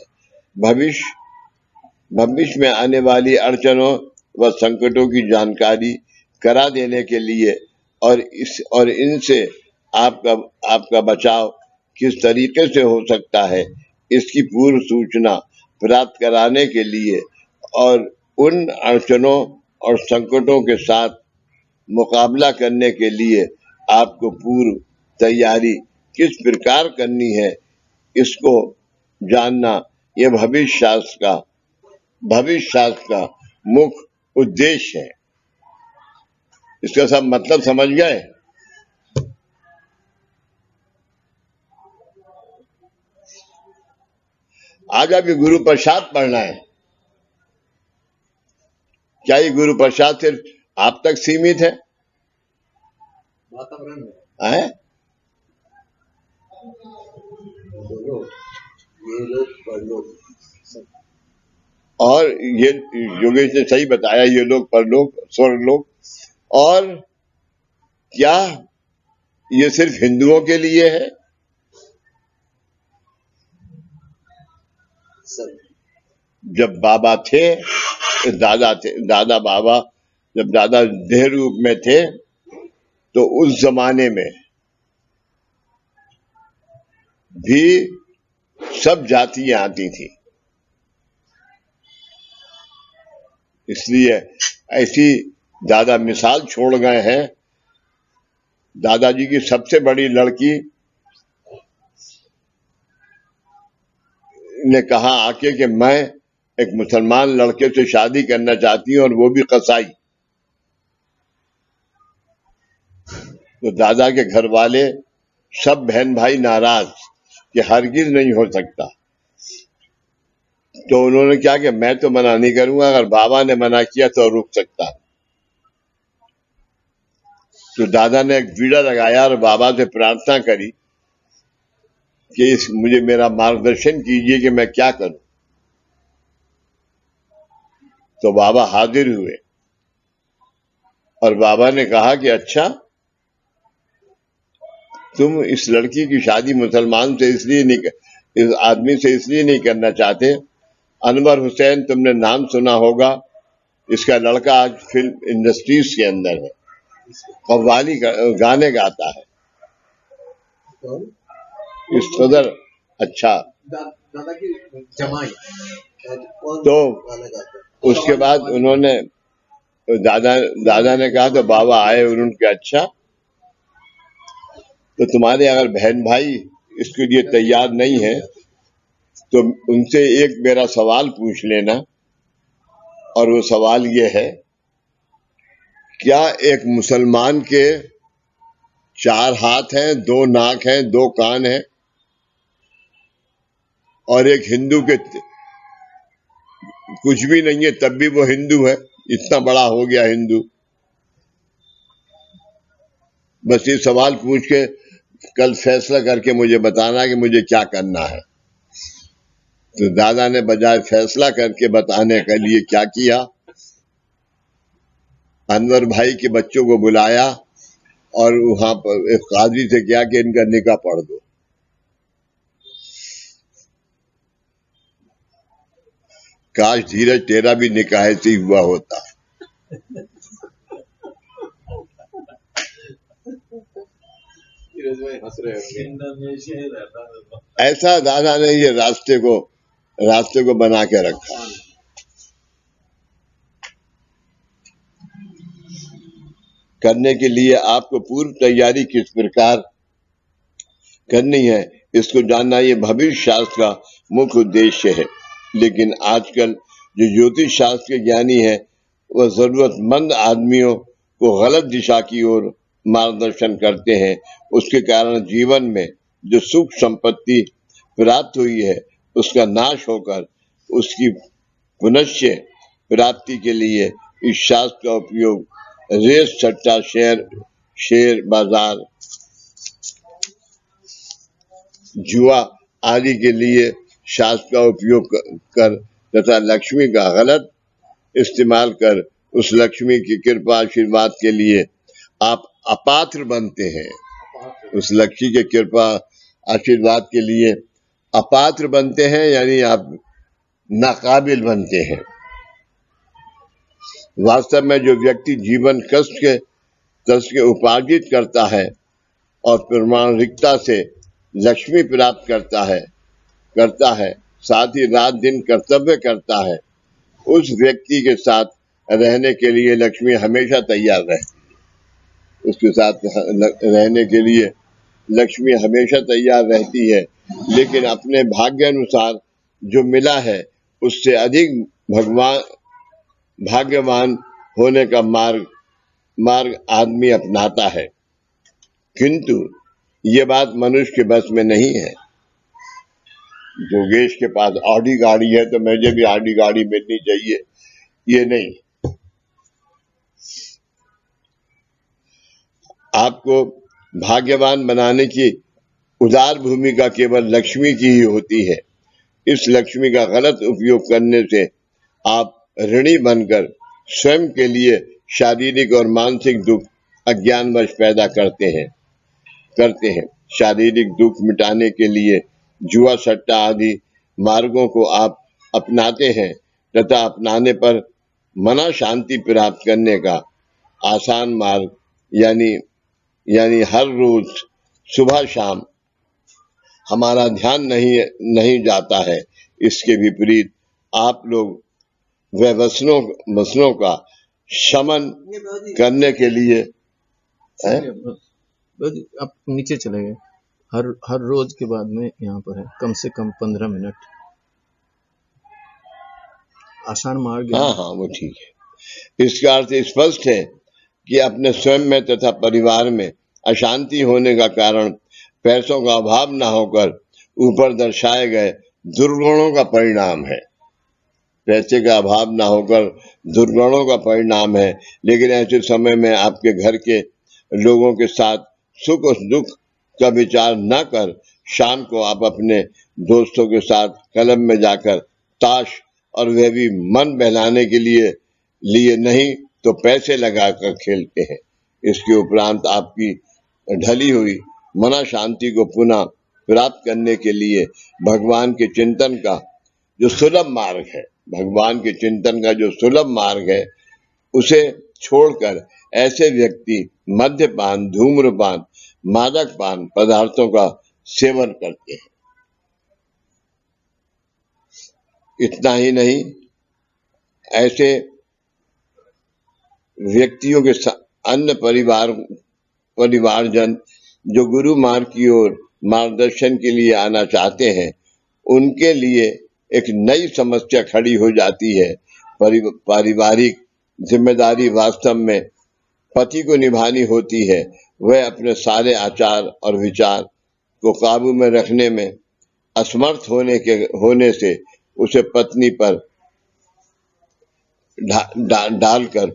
Speaker 1: भविष्य में आने वाली अड़चनों व संकटों की जानकारी करा देने के लिए और इनसे आपका बचाव किस तरीके से हो सकता है, इसकी पूर्व सूचना प्राप्त कराने के लिए और उन अड़चनों और संकटों के साथ मुकाबला करने के लिए आपको पूर्व तैयारी किस प्रकार करनी है, इसको जानना यह भविष्य शास्त्र का मुख्य उद्देश्य है। इसका सब मतलब समझ गए? आज अभी गुरु प्रसाद पढ़ना है। क्या ये गुरु प्रसाद सिर्फ आप तक सीमित है?
Speaker 2: वातावरण में
Speaker 1: है?
Speaker 2: ये लोग पढ़ लो,
Speaker 1: और ये योगेश ने सही बताया, ये लोग परलोक, स्वर्गलोक। और क्या ये सिर्फ हिंदुओं के लिए है? जब बाबा थे, दादा बाबा जब दादा देह रूप में थे, तो उस जमाने में भी सब जातियां आती थी। इसलिए ऐसी दादा मिसाल छोड़ गए हैं। दादाजी की सबसे बड़ी लड़की ने कहा आके कि मैं एक मुसलमान लड़के से शादी करना चाहती हूं, और वो भी कसाई। तो दादा के घर वाले सब बहन भाई नाराज कि हरगिज नहीं हो सकता। तो उन्होंने क्या कि मैं तो मना नहीं करूंगा, अगर बाबा ने मना किया तो रुक सकता है। तो दादा ने एक बीड़ा लगाया और बाबा से प्रार्थना करी कि मुझे मेरा मार्गदर्शन कीजिए कि मैं क्या करूं। तो बाबा हाजिर हुए और बाबा ने कहा कि अच्छा, तुम इस लड़की की शादी मुसलमान से इसलिए नहीं, इस आदमी से इसलिए नहीं करना चाहते अनवर हुसैन तुमने नाम सुना होगा, इसका लड़का आज फिल्म इंडस्ट्रीज के अंदर है, कव्वाली गाने गाता है,
Speaker 2: कौन?
Speaker 1: इस कदर अच्छा।
Speaker 2: दादा की जमाई कौन
Speaker 1: तो
Speaker 2: गाना गाता है?
Speaker 1: उसके बाद उन्होंने दादा ने कहा तो बाबा आए और उनके अच्छा, तो तुम्हारे अगर बहन भाई इसके लिए तैयार नहीं है तो उनसे एक मेरा सवाल पूछ लेना, और वो सवाल ये है, क्या एक मुसलमान के 4 हाथ हैं, 2 नाक हैं, 2 कान हैं, और एक हिंदू के कुछ भी नहीं है तब भी वो हिंदू है, इतना बड़ा हो गया हिंदू? बस ये सवाल पूछ के कल फैसला करके मुझे बताना कि मुझे क्या करना है। तो दादा ने बजाय फैसला करके बताने के लिए क्या किया, अनवर भाई के बच्चों को बुलाया और वहां पर एक काजी से किया कि इनका निकाह पढ़ दो। काश धीरज तेरा भी निकाह ऐसे ही हुआ होता। ऐसा दादा ने ये रास्ते को बना के रखा। करने के लिए आपको पूर्व तैयारी किस प्रकार करनी है, इसको जानना ये भविष्य शास्त्र का मुख्य उद्देश्य है। लेकिन आजकल जो ज्योतिष शास्त्र के ज्ञानी है वह जरूरतमंद आदमियों को गलत दिशा की ओर मार्गदर्शन करते हैं। उसके कारण जीवन में जो सुख संपत्ति प्राप्त हुई है उसका नाश होकर उसकी पुनश्च प्राप्ति के लिए इस शास्त्र का उपयोग रेस सट्टा शेयर बाजार जुआ आदि के लिए शास्त्र का उपयोग कर तथा लक्ष्मी का गलत इस्तेमाल कर उस लक्ष्मी की कृपा आशीर्वाद के लिए आप अपात्र बनते हैं। उस लक्ष्मी के कृपा आशीर्वाद के लिए अपात्र बनते हैं, यानी आप नाकाबिल बनते हैं। वास्तव में जो व्यक्ति जीवन कष्ट के उपार्जित करता है और प्रामाणिकता से लक्ष्मी प्राप्त करता है, साथ ही रात दिन कर्तव्य करता है, उस व्यक्ति के साथ रहने के लिए लक्ष्मी हमेशा तैयार रहती है। उसके साथ रहने के लिए लक्ष्मी हमेशा तैयार रहती है, लेकिन अपने भाग्य अनुसार जो मिला है उससे अधिक भाग्यवान होने का मार्ग आदमी अपनाता है। किंतु ये बात मनुष्य के बस में नहीं है। जोगेश के पास ऑडी गाड़ी है तो मुझे भी ऑडी गाड़ी मिलनी चाहिए, ये नहीं। आपको भाग्यवान बनाने की उदार भूमिका केवल लक्ष्मी की ही होती है। इस लक्ष्मी का गलत उपयोग करने से आप ऋणी बनकर स्वयं के लिए शारीरिक और मानसिक दुख अज्ञानवश पैदा करते हैं। शारीरिक दुख मिटाने के लिए जुआ सट्टा आदि मार्गों को आप अपनाते हैं तथा अपनाने पर मना शांति प्राप्त करने का आसान मार्ग यानी हर रोज सुबह शाम हमारा ध्यान नहीं जाता है। इसके विपरीत आप लोग व्यसनों का शमन करने के लिए
Speaker 4: आप नीचे चले गए। हर रोज के बाद में यहाँ पर है कम से कम 15 मिनट आसान मार्ग।
Speaker 1: हाँ वो ठीक है। इसका अर्थ स्पष्ट है कि अपने स्वयं में तथा परिवार में अशांति होने का कारण पैसों का अभाव न होकर ऊपर दर्शाए गए दुर्गुणों का परिणाम है। पैसे का अभाव न होकर दुर्गुणों का परिणाम है। लेकिन ऐसे समय में आपके घर के लोगों के साथ सुख और दुख का विचार न कर शाम को आप अपने दोस्तों के साथ क्लब में जाकर ताश, और वह भी मन बहलाने के लिए नहीं तो पैसे लगाकर खेलते हैं। इसके उपरांत आपकी ढली हुई मना शांति को पुनः प्राप्त करने के लिए भगवान के चिंतन का जो सुलभ मार्ग है, भगवान के चिंतन का जो सुलभ मार्ग है, उसे छोड़कर ऐसे व्यक्ति मद्यपान, धूम्रपान, मादक पान पदार्थों का सेवन करते हैं। इतना ही नहीं, ऐसे व्यक्तियों के अन्य परिवारजन जो गुरु मार्ग की ओर मार्गदर्शन के लिए आना चाहते हैं, उनके लिए एक नई समस्या खड़ी हो जाती है। पारिवारिक जिम्मेदारी वास्तव में पति को निभानी होती है। वह अपने सारे आचार और विचार को काबू में रखने में असमर्थ होने से उसे पत्नी पर डालकर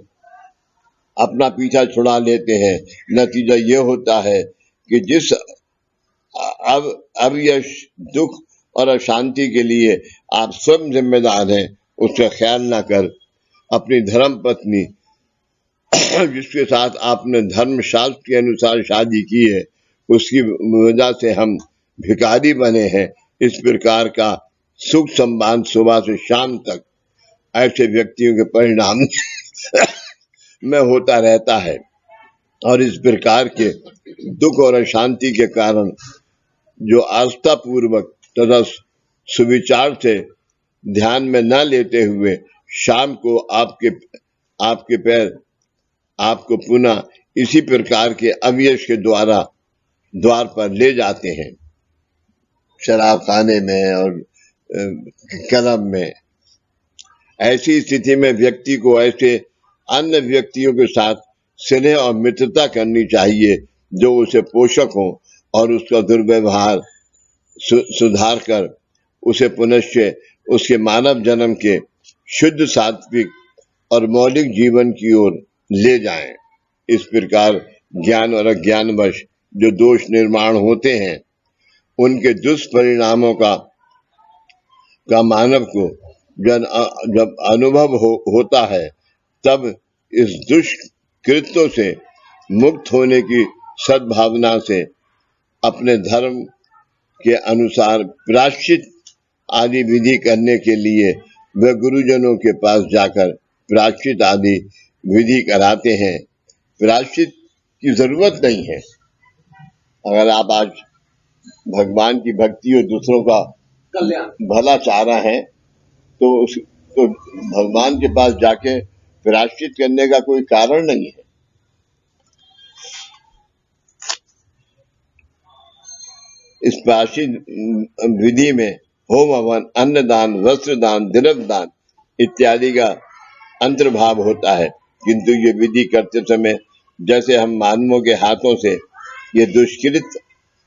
Speaker 1: अपना पीछा छुड़ा लेते हैं। नतीजा ये होता है कि जिस अवयश, दुख और अशांति के लिए आप स्वयं जिम्मेदार हैं, उसका ख्याल न कर अपनी धर्म पत्नी जिसके साथ आपने धर्म शास्त्र के अनुसार शादी की है, उसकी वजह से हम भिखारी बने हैं। इस प्रकार का सुख संबंध सुबह से शाम तक ऐसे व्यक्तियों के परिणाम में होता रहता है, और इस प्रकार के दुख और अशांति के कारण जो आस्था पूर्वक तथा सुविचार से ध्यान में न लेते हुए शाम को आपके पैर आपको पुनः इसी प्रकार के अवयश के द्वार पर ले जाते हैं, शराब खाने में और क्लब में। ऐसी स्थिति में व्यक्ति को ऐसे अन्य व्यक्तियों के साथ स्नेह और मित्रता करनी चाहिए जो उसे पोषक हो और उसका दुर्व्यवहार सुधार कर उसे पुनश्च उसके मानव जन्म के शुद्ध, सात्विक और मौलिक जीवन की ओर ले जाएं। इस प्रकार ज्ञान और अज्ञानवश जो दोष निर्माण होते हैं, उनके दुष्परिणामों का मानव को जब अनुभव होता है, तब इस दुष्कृत्यों से मुक्त होने की सद्भावना से अपने धर्म के अनुसार प्रायश्चित आदि विधि करने के लिए वे गुरुजनों के पास जाकर प्रायश्चित आदि विधि कराते हैं। प्रायश्चित की जरूरत नहीं है। अगर आप आज भगवान की भक्ति और दूसरों का भला चाह रहे हैं, तो भगवान के पास जाके प्रायश्चित करने का कोई कारण नहीं है। इस प्रायश्चित विधि में होम हवन, अन्नदान, वस्त्रदान, द्रव्यदान इत्यादि का अंतर्भाव होता है, किंतु ये विधि करते समय जैसे हम मानवों के हाथों से ये दुष्कृत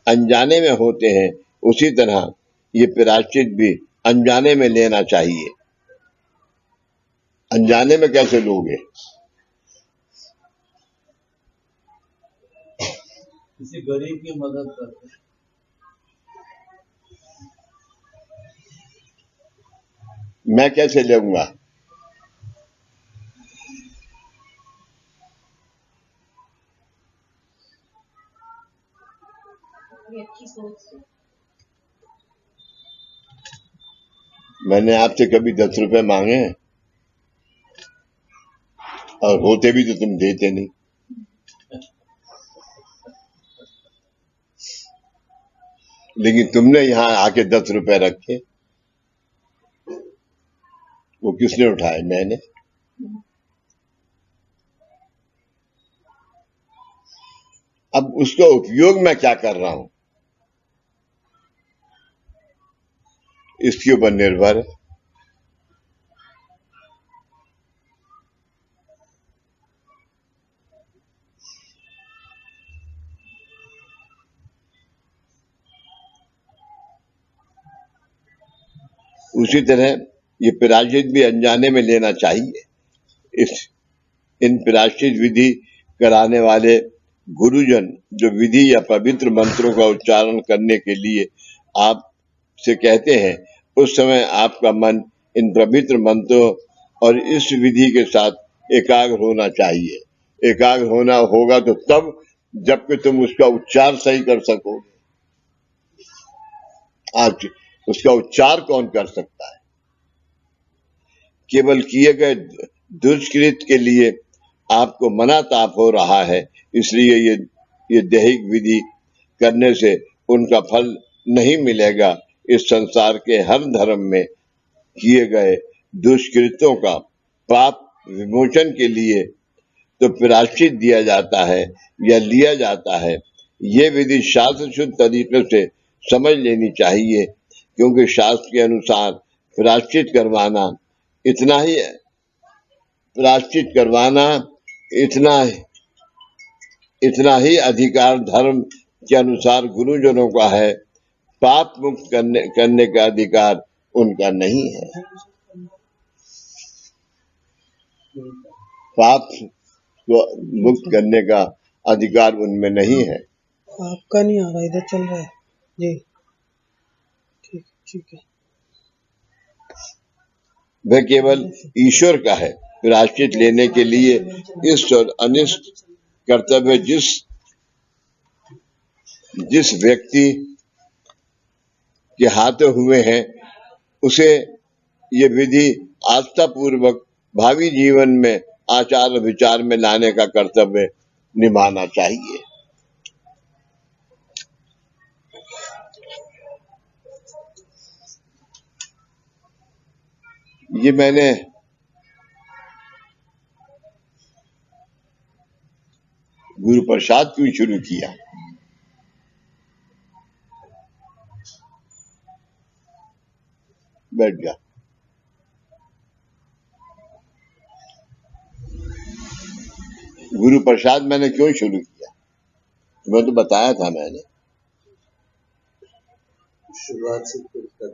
Speaker 1: अनजाने में होते हैं, उसी तरह ये प्रायश्चित भी अनजाने में लेना चाहिए। अनजाने में कैसे लोगे?
Speaker 4: किसी गरीब की मदद करते।
Speaker 1: मैं कैसे लूंगा? मैंने आपसे कभी 10 रुपए मांगे हैं? और होते भी तो तुम देते नहीं। लेकिन तुमने यहां आके 10 रुपए रखे, वो किसने उठाए? मैंने। अब उसका उपयोग मैं क्या कर रहा हूं, इसके ऊपर निर्भर है। उसी तरह ये प्रायश्चित भी अनजाने में लेना चाहिए। इन प्रायश्चित विधि कराने वाले गुरुजन जो विधि या पवित्र मंत्रों का उच्चारण करने के लिए आपसे कहते हैं, उस समय आपका मन इन पवित्र मंत्रों और इस विधि के साथ एकाग्र होना चाहिए। एकाग्र होना होगा तो तब जबकि तुम उसका उच्चार सही कर सकोगे। आज उसका उच्चार कौन कर सकता है? केवल किए गए दुष्कृत के लिए आपको मनाताप हो रहा है, इसलिए ये दैहिक विधि करने से उनका फल नहीं मिलेगा। इस संसार के हर धर्म में किए गए दुष्कृतों का पाप विमोचन के लिए तो प्रायश्चित दिया जाता है या लिया जाता है। ये विधि शास्त्र शुद्ध तरीके से समझ लेनी चाहिए, क्योंकि शास्त्र के अनुसार प्रायश्चित करवाना इतना ही अधिकार धर्म के अनुसार गुरुजनों का है। पाप मुक्त करने का अधिकार उनका नहीं है। पाप को मुक्त करने का अधिकार उनमें नहीं है।
Speaker 5: आपका नहीं आ रहा, इधर चल रहा है जी। ठीक है।
Speaker 1: वह केवल ईश्वर का है। प्रायश्चित लेने के लिए इष्ट और अनिष्ट कर्तव्य जिस व्यक्ति के हाथों हुए हैं, उसे ये विधि आस्था पूर्वक भावी जीवन में आचार विचार में लाने का कर्तव्य निभाना चाहिए। ये मैंने गुरु प्रसाद क्यों शुरू किया? बैठ गया। गुरु प्रसाद मैंने क्यों शुरू किया, मैं तो बताया था मैंने।
Speaker 2: शुरुआत से कर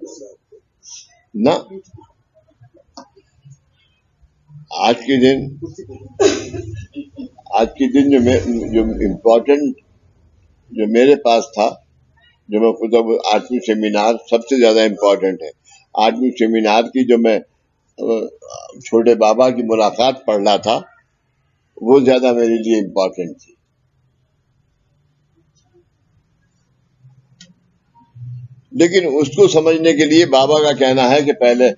Speaker 1: ना, आज के दिन जो इम्पोर्टेंट जो मेरे पास था, जो मैं खुद अब 8वीं सेमिनार सबसे ज्यादा इम्पोर्टेंट है। 8वीं सेमिनार की जो मैं छोटे बाबा की मुलाकात पढ़ रहा था, वो ज्यादा मेरे लिए इम्पोर्टेंट थी। लेकिन उसको समझने के लिए बाबा का कहना है कि पहले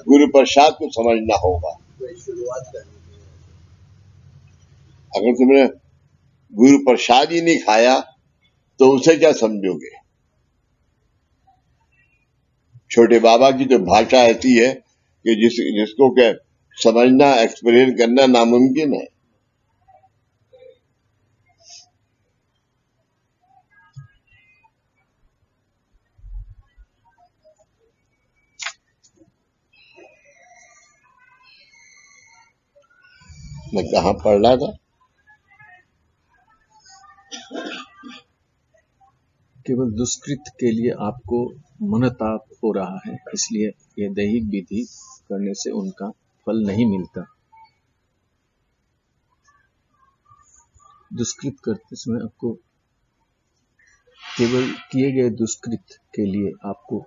Speaker 1: गुरु प्रसाद को समझना होगा।
Speaker 2: शुरुआत करनी है।
Speaker 1: अगर तुमने गुरु प्रसाद ही नहीं खाया तो उसे क्या समझोगे? छोटे बाबा की तो भाषा ऐसी है कि जिसको क्या समझना, एक्सपीरियंस करना नामुमकिन है। मैं कहाँ पढ़ रहा था?
Speaker 4: केवल दुष्कृत के लिए आपको मनताप हो रहा है, इसलिए यह दैहिक विधि करने से उनका फल नहीं मिलता। दुष्कृत करते समय आपको केवल किए गए दुष्कृत के लिए आपको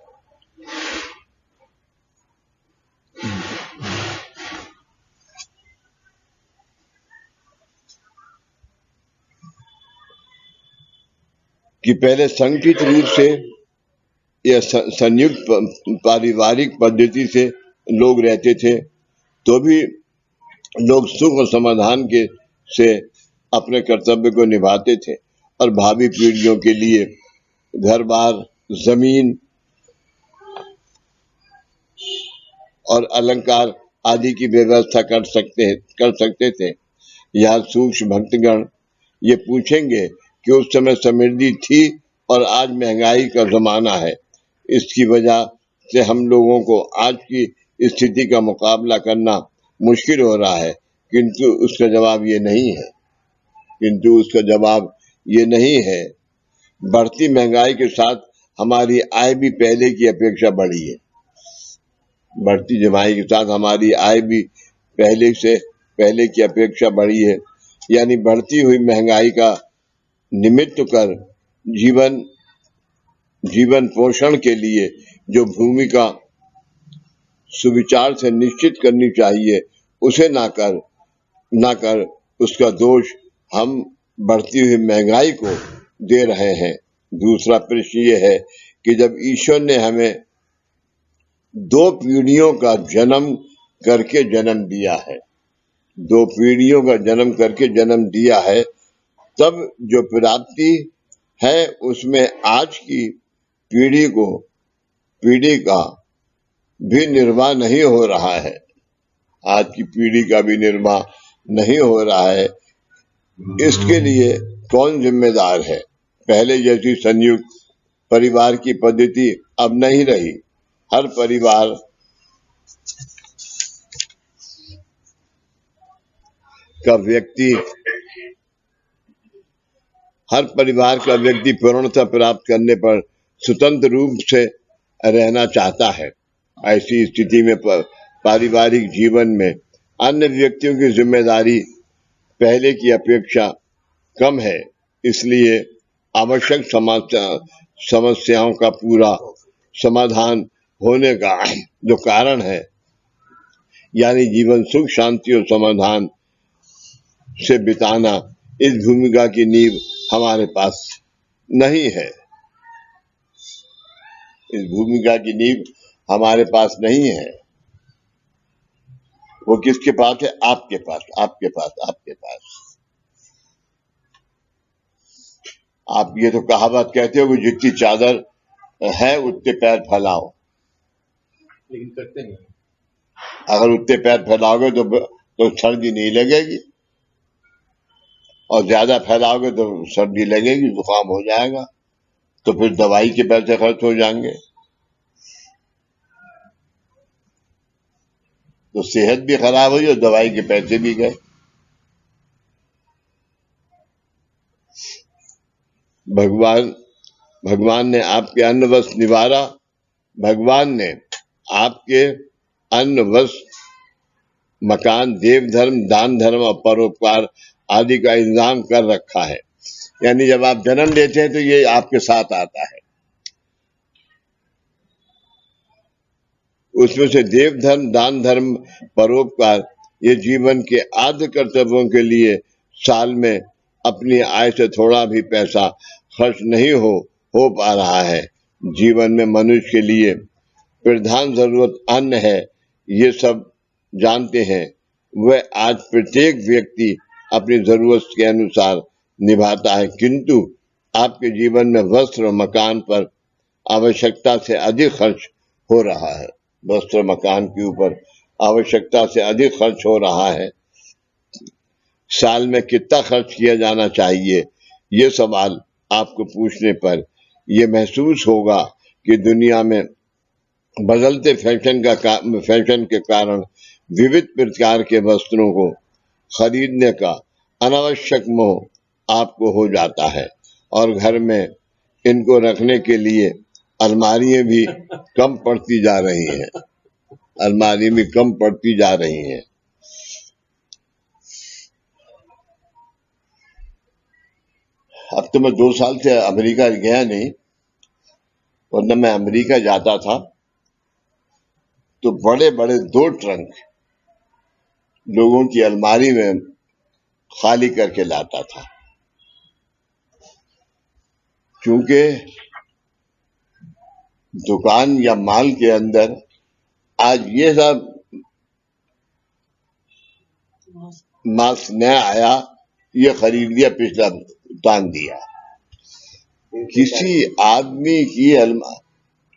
Speaker 1: कि पहले संगठित रूप से या संयुक्त पारिवारिक पद्धति से लोग रहते थे, तो भी लोग सुख और समाधान से अपने कर्तव्य को निभाते थे और भावी पीढ़ियों के लिए घर बार, जमीन और अलंकार आदि की व्यवस्था कर सकते थे। यह सूक्ष्म भक्तगण ये पूछेंगे कि उस समय समृद्धि थी और आज महंगाई का जमाना है, इसकी वजह से हम लोगों को आज की स्थिति का मुकाबला करना मुश्किल हो रहा है। किंतु उसका जवाब ये नहीं है। बढ़ती महंगाई के साथ हमारी आय भी पहले की अपेक्षा बढ़ी है। बढ़ती जमाई के साथ हमारी आय भी पहले की अपेक्षा बढ़ी है। यानी बढ़ती हुई महंगाई का निमित्त कर जीवन पोषण के लिए जो भूमिका सुविचार से निश्चित करनी चाहिए, उसे ना कर उसका दोष हम बढ़ती हुई महंगाई को दे रहे हैं। दूसरा प्रश्न ये है कि जब ईश्वर ने हमें 2 पीढ़ियों का जन्म करके जन्म दिया है, 2 पीढ़ियों का जन्म करके जन्म दिया है, तब जो प्राप्ति है उसमें आज की पीढ़ी का भी निर्वाह नहीं हो रहा है, आज की पीढ़ी का भी निर्वाह नहीं हो रहा है। इसके लिए कौन जिम्मेदार है? पहले जैसी संयुक्त परिवार की पद्धति अब नहीं रही। हर परिवार का व्यक्ति पूर्णता प्राप्त करने पर स्वतंत्र रूप से रहना चाहता है। ऐसी स्थिति में पारिवारिक जीवन में अन्य व्यक्तियों की जिम्मेदारी पहले की अपेक्षा कम है, इसलिए आवश्यक समस्याओं का पूरा समाधान होने का जो कारण है, यानी जीवन सुख शांति और समाधान से बिताना, इस भूमिका की नींव हमारे पास नहीं है। इस भूमिका की नींव हमारे पास नहीं है। वो किसके पास है? आपके पास। आप ये तो कहावत कहते हो कि जितनी चादर है उतने पैर फैलाओ,
Speaker 4: लेकिन करते नहीं।
Speaker 1: अगर उतने पैर फैलाओगे तो सर्दी नहीं लगेगी, और ज्यादा फैलाओगे तो सर्दी लगेगी, जुकाम हो जाएगा, तो फिर दवाई के पैसे खर्च हो जाएंगे, तो सेहत भी खराब हुई और दवाई के पैसे भी गए। भगवान ने आपके अन्न वस्त्र निवारा, भगवान ने आपके अन्न वस्त्र मकान देव धर्म दान धर्म और परोपकार आदि का इंतजाम कर रखा है। यानी जब आप जन्म लेते हैं तो ये आपके साथ आता है। उसमें से देव धर्म दान धर्म परोपकार ये जीवन के आद्य कर्तव्यों के लिए साल में अपनी आय से थोड़ा भी पैसा खर्च नहीं हो पा रहा है। जीवन में मनुष्य के लिए प्रधान जरूरत अन्न है, ये सब जानते हैं। वह आज प्रत्येक व्यक्ति अपनी जरूरत के अनुसार निभाता है, किंतु आपके जीवन में वस्त्र और मकान पर आवश्यकता से अधिक खर्च हो रहा है। वस्त्र मकान के ऊपर आवश्यकता से अधिक खर्च हो रहा है। साल में कितना खर्च किया जाना चाहिए, ये सवाल आपको पूछने पर यह महसूस होगा कि दुनिया में बदलते फैशन के कारण विविध प्रकार के वस्त्रों को खरीदने का अनावश्यक मोह आपको हो जाता है, और घर में इनको रखने के लिए अलमारियां भी कम पड़ती जा रही हैं। अब तो मैं 2 साल से अमेरिका गया नहीं, वरना मैं अमेरिका जाता था तो बड़े बड़े 2 ट्रंक लोगों की अलमारी में खाली करके लाता था, क्योंकि दुकान या माल के अंदर आज ये सब मास्क नया आया, ये खरीद लिया, पिछला टांग दिया। किसी आदमी की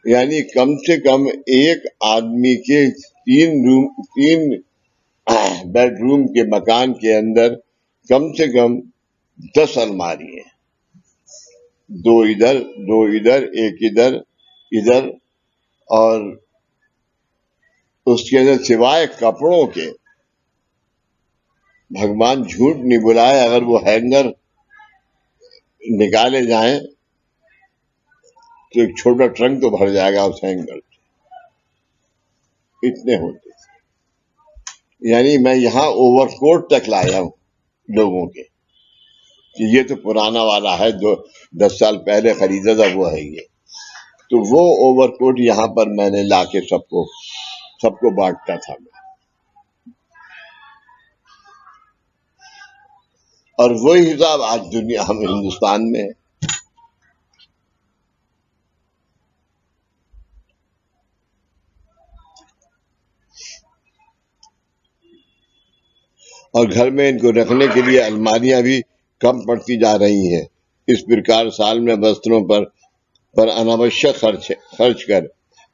Speaker 1: यानी कम से कम एक आदमी के 3 बेडरूम के मकान के अंदर कम से कम 10 अलमारी है, 2 इधर 2 इधर, एक इधर, और उसके अंदर सिवाय कपड़ों के, भगवान झूठ नहीं बुलाए, अगर वो हैंगर निकाले जाएं तो एक छोटा ट्रंक तो भर जाएगा उस हैंगर से, इतने होते। यानी मैं यहाँ ओवरकोट तक लाया हूं लोगों के, कि ये तो पुराना वाला है, 10 साल पहले खरीदा था, वो है ये। तो वो ओवरकोट यहाँ पर मैंने लाके सबको बांटता था मैं, और वही हिसाब आज दुनिया हम हिंदुस्तान में है। और घर में इनको रखने के लिए अलमारियां भी कम पड़ती जा रही हैं। इस प्रकार साल में वस्त्रों पर अनावश्यक खर्च कर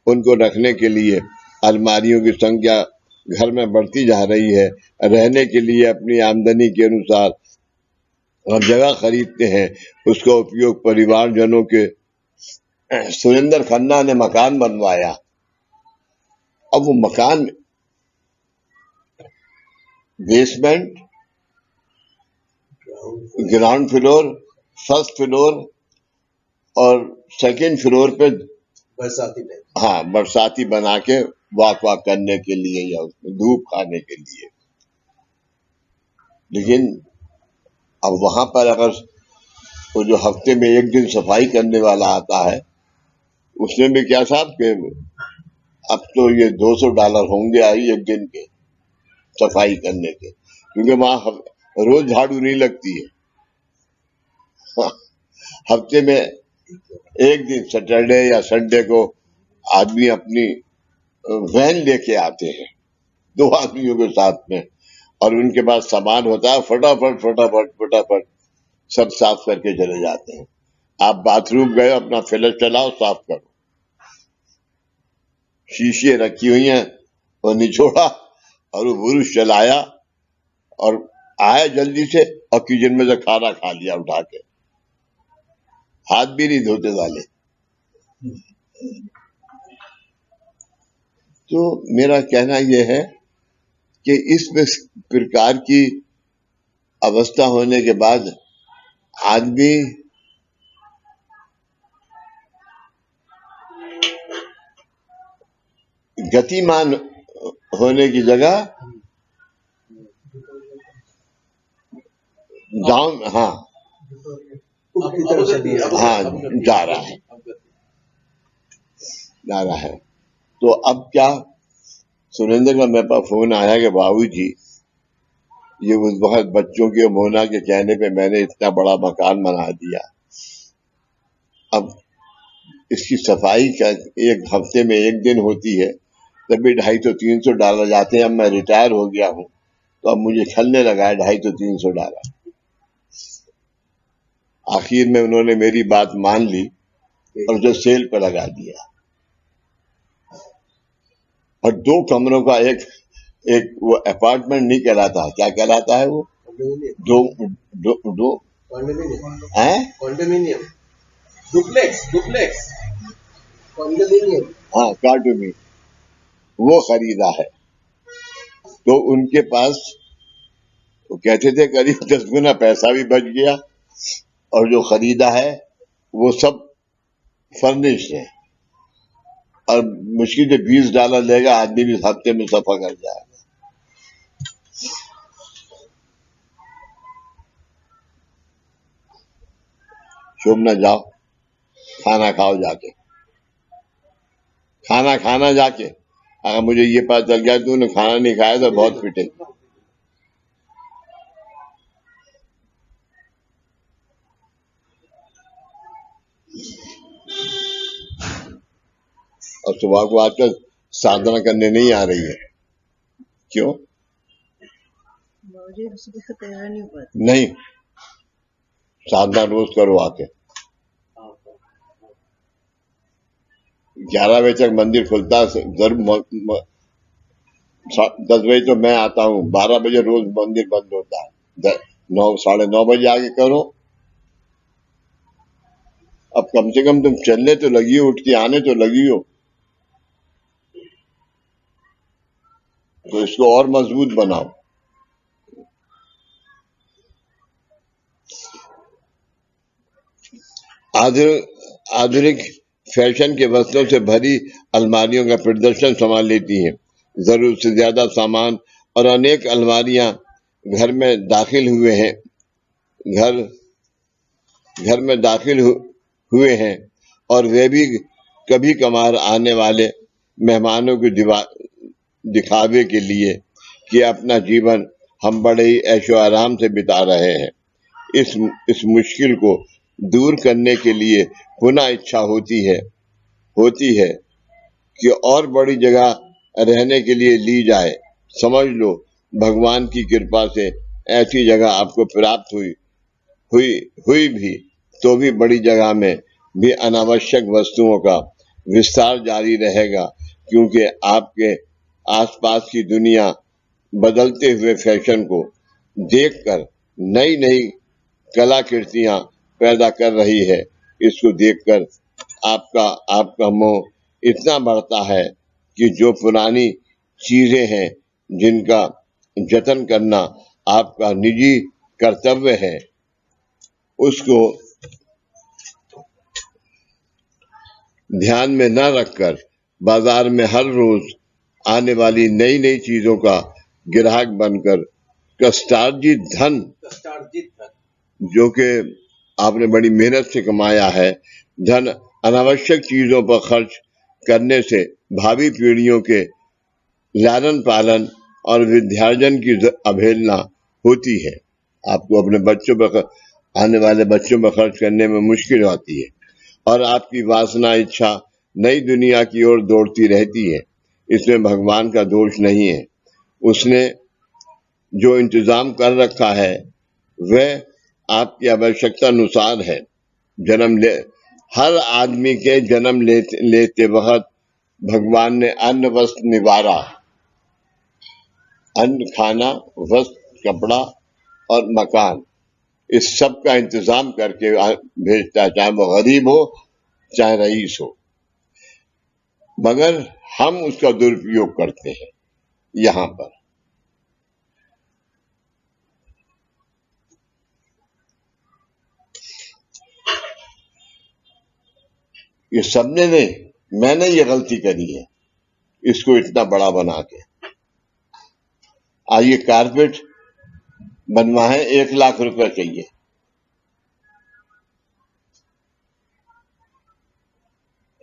Speaker 1: उनको रखने के लिए अलमारियों की संख्या घर में बढ़ती जा रही है। रहने के लिए अपनी आमदनी के अनुसार हम जगह खरीदते हैं, उसका उपयोग परिवारजनों के। सुरेंद्र खन्ना ने मकान बनवाया, अब वो मकान basement, ground floor, first floor और सेकंड फ्लोर पे
Speaker 2: बरसाती टाइप।
Speaker 1: हाँ बरसाती बना के वाक करने के लिए या उसमें धूप खाने के लिए। लेकिन अब वहां पर अगर वो जो हफ्ते में एक दिन सफाई करने वाला आता है, उसमें भी क्या साहब के अब तो ये $200 होंगे आई एक दिन के सफाई करने के, क्योंकि वहां रोज झाड़ू नहीं लगती है। हफ्ते में एक दिन सैटरडे या संडे को आदमी अपनी वैन लेके आते हैं 2 आदमियों के साथ में, और उनके पास सामान होता है, फटाफट सब साफ करके चले जाते हैं। आप बाथरूम गए, अपना फ्लश चलाओ, साफ करो। शीशे रखी हुई हैं, वो निचोड़ा और वो बुरुश चलाया और आए जल्दी से और किचन में से खाना खा लिया उठा के, हाथ भी नहीं धोते वाले। तो मेरा कहना यह है कि इस प्रकार की अवस्था होने के बाद आदमी गतिमान होने की जगह डाउन
Speaker 2: आपकी तरफ से भी
Speaker 1: जा रहा है। तो अब क्या, सुरेंद्र का मेरे पास फोन आया कि बाबूजी ये उस वक्त बच्चों के मोना के कहने पे मैंने इतना बड़ा मकान बना दिया, अब इसकी सफाई का एक हफ्ते में एक दिन होती है, तभी $250-300 जाते हैं। अब मैं रिटायर हो गया हूं तो अब मुझे खलने लगा है $250-300। आखिर में उन्होंने मेरी बात मान ली और जो सेल पर लगा दिया, और 2 कमरों का एक वो अपार्टमेंट नहीं कहलाता, क्या कहलाता है वो,
Speaker 2: कॉन्डोमिनियम, डुप्लेक्स, कॉन्डोमिनियम,
Speaker 1: हाँ कार्टूनी, वो खरीदा है। तो उनके पास वो कहते थे करीब 10 गुना पैसा भी बच गया, और जो खरीदा है वो सब फर्निश्ड है, और मुश्किल से $20 लेगा, आदमी भी हफ्ते में सफा कर जाएगा। शोभना जाओ खाना खाओ जाके, खाना जाके। अगर मुझे ये पता चल गया तूने खाना नहीं खाया तो बहुत पिटे। और सुबह को आजकल साधना करने नहीं आ रही है, क्यों? नहीं, साधना रोज करो आके। 11 बजे तक मंदिर खुलता है, 10 बजे तो मैं आता हूँ, 12 बजे रोज मंदिर बंद होता है, 9 साढ़े 9 बजे आके करो। अब कम से कम तुम चलने तो लगी हो, उठ के आने तो लगी हो, तो इसको और मजबूत बनाओ। आधुनिक फैशन के वस्त्रों से भरी अलमारियों का प्रदर्शन संभाल लेती हैं। जरूरत से ज्यादा सामान और अनेक अलमारियां घर में दाखिल हुए हैं, और वे भी कभी कभार आने वाले मेहमानों को दिखावे के लिए कि अपना जीवन हम बड़े ही ऐशो आराम से बिता रहे हैं। इस मुश्किल को दूर करने के लिए पुनः इच्छा होती है कि और बड़ी जगह रहने के लिए ली जाए। समझ लो भगवान की कृपा से ऐसी जगह आपको प्राप्त हुई भी, तो भी बड़ी जगह में भी अनावश्यक वस्तुओं का विस्तार जारी रहेगा, क्योंकि आपके आसपास की दुनिया बदलते हुए फैशन को देखकर नई नई कलाकृतियां पैदा कर रही है। इसको देखकर आपका मोह इतना बढ़ता है कि जो पुरानी चीजें हैं जिनका जतन करना आपका निजी कर्तव्य है, उसको ध्यान में न रखकर बाजार में हर रोज आने वाली नई नई चीजों का ग्राहक बनकर कष्टार्जित धन, जो कि आपने बड़ी मेहनत से कमाया है, धन अनावश्यक चीजों पर खर्च करने से भावी पीढ़ियों के लालन पालन और विद्यार्जन की अवहेलना होती है। आपको अपने बच्चों पर, आने वाले बच्चों पर खर्च करने में मुश्किल आती है और आपकी वासना इच्छा नई दुनिया की ओर दौड़ती रहती है। इसमें भगवान का दोष नहीं है। उसने जो इंतजाम कर रखा है वह आपकी आवश्यकता अनुसार है। हर आदमी के जन्म लेते वक्त भगवान ने अन्न वस्त्र निवारा, अन्न खाना, वस्त्र, कपड़ा और मकान, इस सब का इंतजाम करके भेजता है, चाहे वो गरीब हो चाहे रईस हो, मगर हम उसका दुरुपयोग करते हैं। यहाँ पर ये सबने नहीं, मैंने ये गलती करी है इसको इतना बड़ा बना के। आज ये कारपेट बनवाए 1 लाख रुपए चाहिए,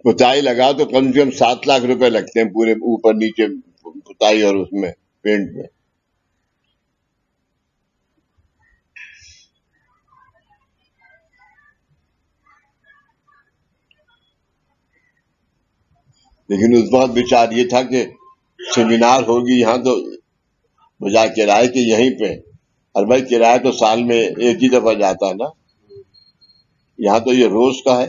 Speaker 1: पुताई लगा तो कम से कम 7 लाख रुपए लगते हैं, पूरे ऊपर नीचे पुताई और उसमें पेंट में। लेकिन उस वक्त विचार ये था कि सेमिनार होगी यहाँ, तो बजाय किराए के यहीं पे, और भाई किराया तो साल में एक ही दफा जाता है ना, यहाँ तो ये रोज का है।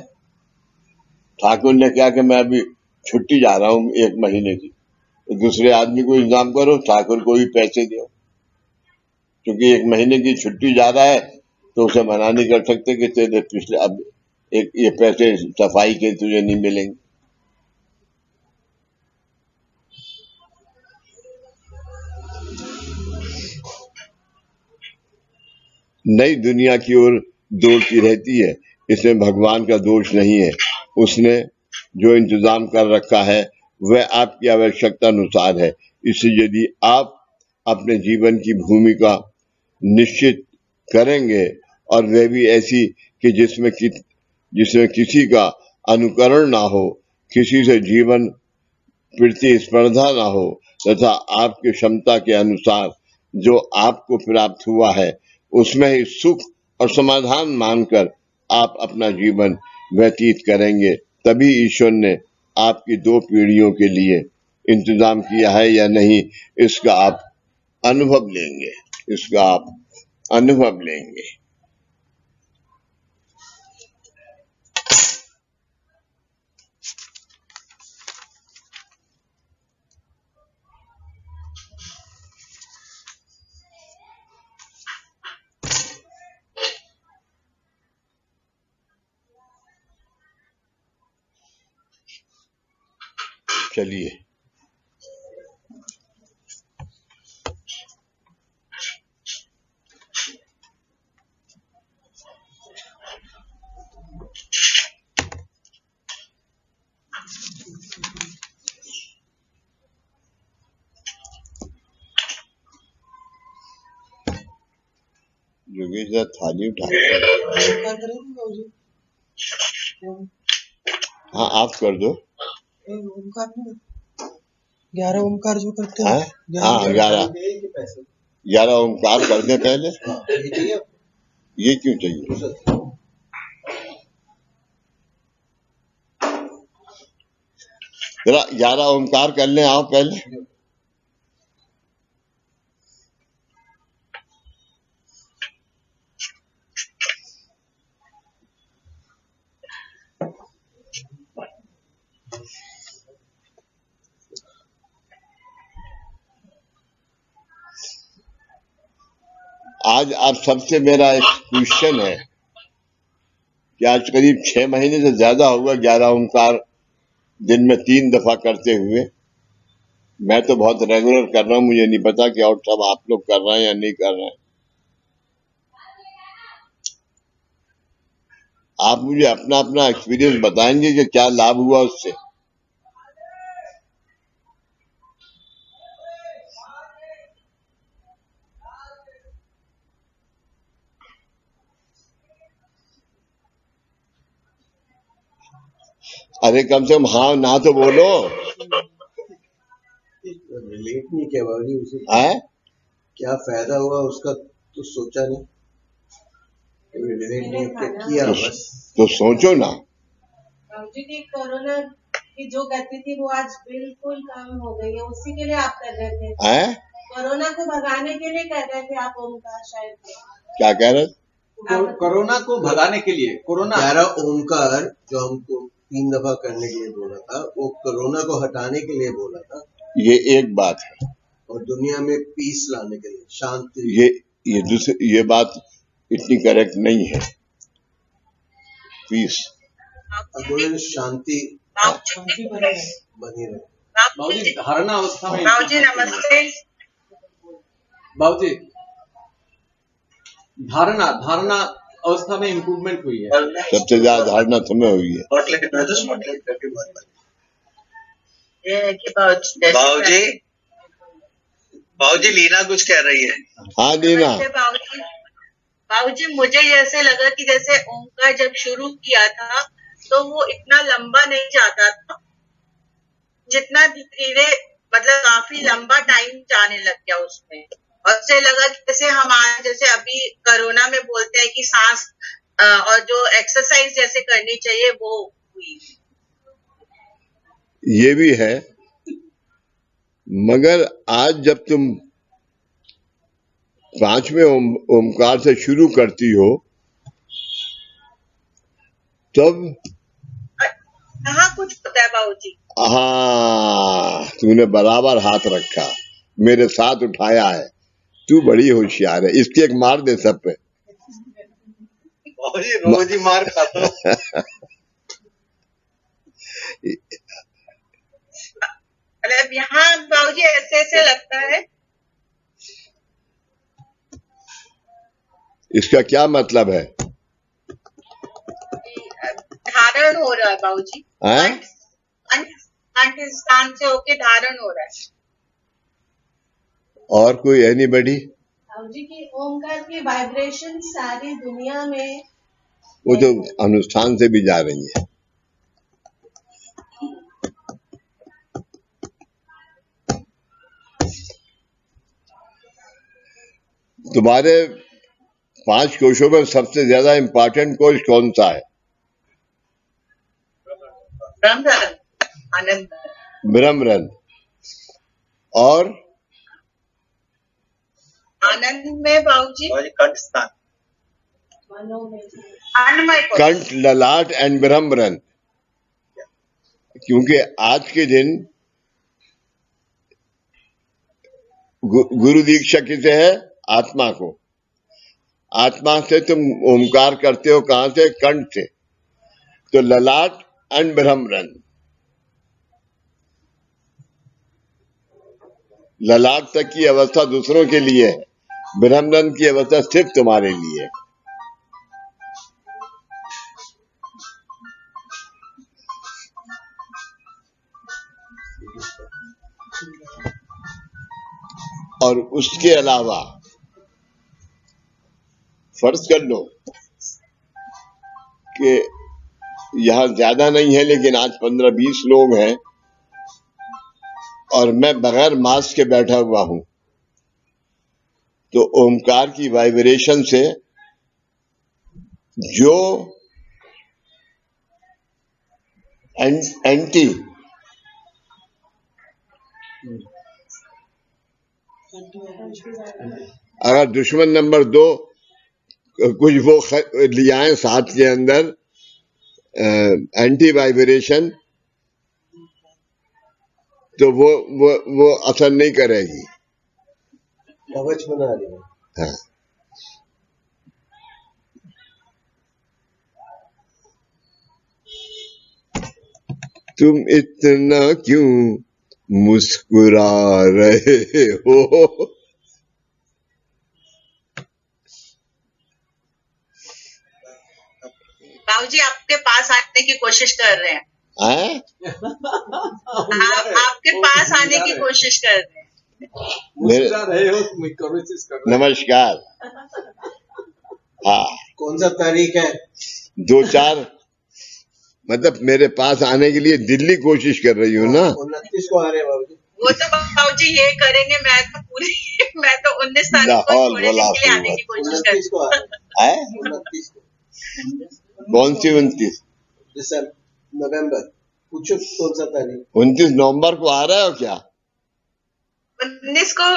Speaker 1: ठाकुर ने क्या कि मैं अभी छुट्टी जा रहा हूँ 1 महीने की, तो दूसरे आदमी को इंतजाम करो, ठाकुर को भी पैसे दो, क्योंकि 1 महीने की छुट्टी जा रहा है तो उसे मना नहीं कर सकते कि तेरे पिछले अब ये पैसे सफाई के तुझे नहीं मिलेंगे। नई दुनिया की ओर दौड़ती रहती है, इसमें भगवान का दोष नहीं है। उसने जो इंतजाम कर रखा है वह आपकी आवश्यकता अनुसार है। इसलिए यदि आप अपने जीवन की भूमिका निश्चित करेंगे और वह भी ऐसी कि जिसमें किसी का अनुकरण ना हो, किसी से जीवन प्रतिस्पर्धा ना हो, तथा आपकी क्षमता के अनुसार जो आपको प्राप्त हुआ है उसमें ही सुख और समाधान मानकर आप अपना जीवन व्यतीत करेंगे, तभी ईश्वर ने आपकी 2 पीढ़ियों के लिए इंतजाम किया है या नहीं, इसका आप अनुभव लेंगे। चलिए, योगेश जी थाली उठा, हाँ आप कर दो।
Speaker 5: 11 ओमकार जो करते हैं,
Speaker 1: हाँ 11 ओमकार कर दे पहले। ये क्यों चाहिए? जरा 11 ओमकार कर लें आप पहले। आज आप सबसे मेरा एक क्वेश्चन है कि आज करीब 6 महीने से ज्यादा हुआ 11 ओंकार दिन में 3 दफा करते हुए। मैं तो बहुत रेगुलर कर रहा हूं, मुझे नहीं पता कि और सब आप लोग कर रहे हैं या नहीं कर रहे हैं। आप मुझे अपना अपना एक्सपीरियंस बताएंगे कि क्या लाभ हुआ उससे। अरे कम से कम हाँ ना तो बोलो।
Speaker 2: रिलेट नहीं किया बाबूजी उसे,
Speaker 1: है
Speaker 2: क्या फायदा हुआ उसका तो सोचा नहीं, रिलेट नहीं किया बस।
Speaker 1: तो सोचो ना।
Speaker 6: बाबूजी की कोरोना की जो गति थी वो आज बिल्कुल कम हो गई है, उसी के लिए आप कर रहे थे।
Speaker 1: है
Speaker 6: कोरोना को भगाने के लिए कर रहे थे आप ओमकार शायद।
Speaker 1: क्या कह रहे?
Speaker 7: कोरोना को भगाने के लिए, कोरोना
Speaker 2: 11 ओमकार जो हमको 3 दफा करने के लिए बोला था, वो कोरोना को हटाने के लिए बोला था,
Speaker 1: ये एक बात है,
Speaker 2: और दुनिया में पीस लाने के लिए, शांति।
Speaker 1: ये दूसरी ये बात इतनी करेक्ट नहीं है। पीस
Speaker 2: अब बोले शांति बनी रहे।
Speaker 7: बाबूजी धारणा अवस्था में,
Speaker 6: बाबूजी नमस्ते।
Speaker 7: बाबूजी धारणा अवस्था में इम्प्रूवमेंट हुई है।
Speaker 1: सबसे ज्यादा धारणा तुम्हें हुई है।
Speaker 3: बाबूजी बाबूजी लीना कुछ कह रही है।
Speaker 1: हाँ दीना,
Speaker 6: बाबूजी मुझे ऐसे लगा कि जैसे ओमकार जब शुरू किया था तो वो इतना लंबा नहीं जाता था, जितना धीरे मतलब काफी लंबा टाइम जाने लग गया उसमें। और उससे लगा कि जैसे हमारे जैसे अभी कोरोना में बोलते हैं कि सांस और जो एक्सरसाइज जैसे करनी चाहिए वो हुई।
Speaker 1: ये भी है, मगर आज जब तुम 5वें ओमकार से शुरू करती हो तब
Speaker 6: हाँ कुछ होता है बाबूजी।
Speaker 1: हाँ, तूने बराबर हाथ रखा, मेरे साथ उठाया है। तू बड़ी होशियार है, इसकी एक मार दे सब पे।
Speaker 3: बाबूजी रोज ही मार खाता हूं।
Speaker 6: मतलब यहाँ बाबूजी ऐसे ऐसे लगता है।
Speaker 1: इसका क्या मतलब है?
Speaker 6: धारण हो रहा है बाबूजी,
Speaker 1: हैं?
Speaker 6: कंठ स्थान से होके धारण हो रहा है।
Speaker 1: और कोई एनीबडी?
Speaker 6: बाबूजी की ओमकार की वाइब्रेशन सारी दुनिया में
Speaker 1: वो तो अनुष्ठान से भी जा रही है। तुम्हारे 5 कोशों में सबसे ज्यादा इंपॉर्टेंट कोश कौन सा है?
Speaker 6: ब्रह्मरंध्र, आनंद,
Speaker 1: ब्रह्मरंध्र। और
Speaker 6: आनंद में बाबूजी
Speaker 3: कंठ स्थान,
Speaker 6: अन्नमय कोश।
Speaker 1: कंठ, ललाट एंड ब्रह्मरंध्र। क्योंकि आज के दिन गुरु दीक्षा किसे है? आत्मा को। आत्मा से तुम ओमकार करते हो कहां से? कंठ से। तो ललाट एंड ब्रह्मरंध्र। ललाट तक की अवस्था दूसरों के लिए है, ब्रह्मरंध्र की अवस्था सिर्फ तुम्हारे लिए है। और उसके अलावा फर्ज कर लो कि यहां ज्यादा नहीं है, लेकिन आज 15-20 लोग हैं और मैं बगैर मास्क के बैठा हुआ हूं, तो ओमकार की वाइब्रेशन से जो एंटी अगर दुश्मन नंबर 2 कुछ वो लिया है साथ के अंदर एंटी वाइब्रेशन, तो वो असर नहीं करेगी।
Speaker 2: कवच बना रही है।
Speaker 1: हाँ, तुम इतना क्यों मुस्कुरा रहे हो?
Speaker 6: बाबूजी आपके पास आने की कोशिश कर रहे हैं।
Speaker 1: हैं?
Speaker 6: आप आपके पास आने की कोशिश कर रहे हैं।
Speaker 7: मुस्कुरा रहे हो, कोशिश कर रहे हो।
Speaker 1: नमस्कार। हाँ,
Speaker 2: कौन सा तारीख है?
Speaker 1: 2-4 मतलब मेरे पास आने के लिए दिल्ली कोशिश कर रही हूँ ना।
Speaker 2: 29 को आ रहे हैं बाबूजी।
Speaker 6: वो तो बाबूजी ये करेंगे, मैं तो 19 तारीख को
Speaker 1: लाहौल
Speaker 6: थोड़े दिन के लिए आने
Speaker 1: वला
Speaker 6: की कोशिश कर
Speaker 2: 29 को आ रहे हैं।
Speaker 1: है?
Speaker 2: 29 को
Speaker 1: कौन सी 29?
Speaker 2: दिसंबर, नवंबर, पूछो कौन सा तारीख?
Speaker 1: 29 नवंबर को आ रहा हो क्या?
Speaker 6: 19 को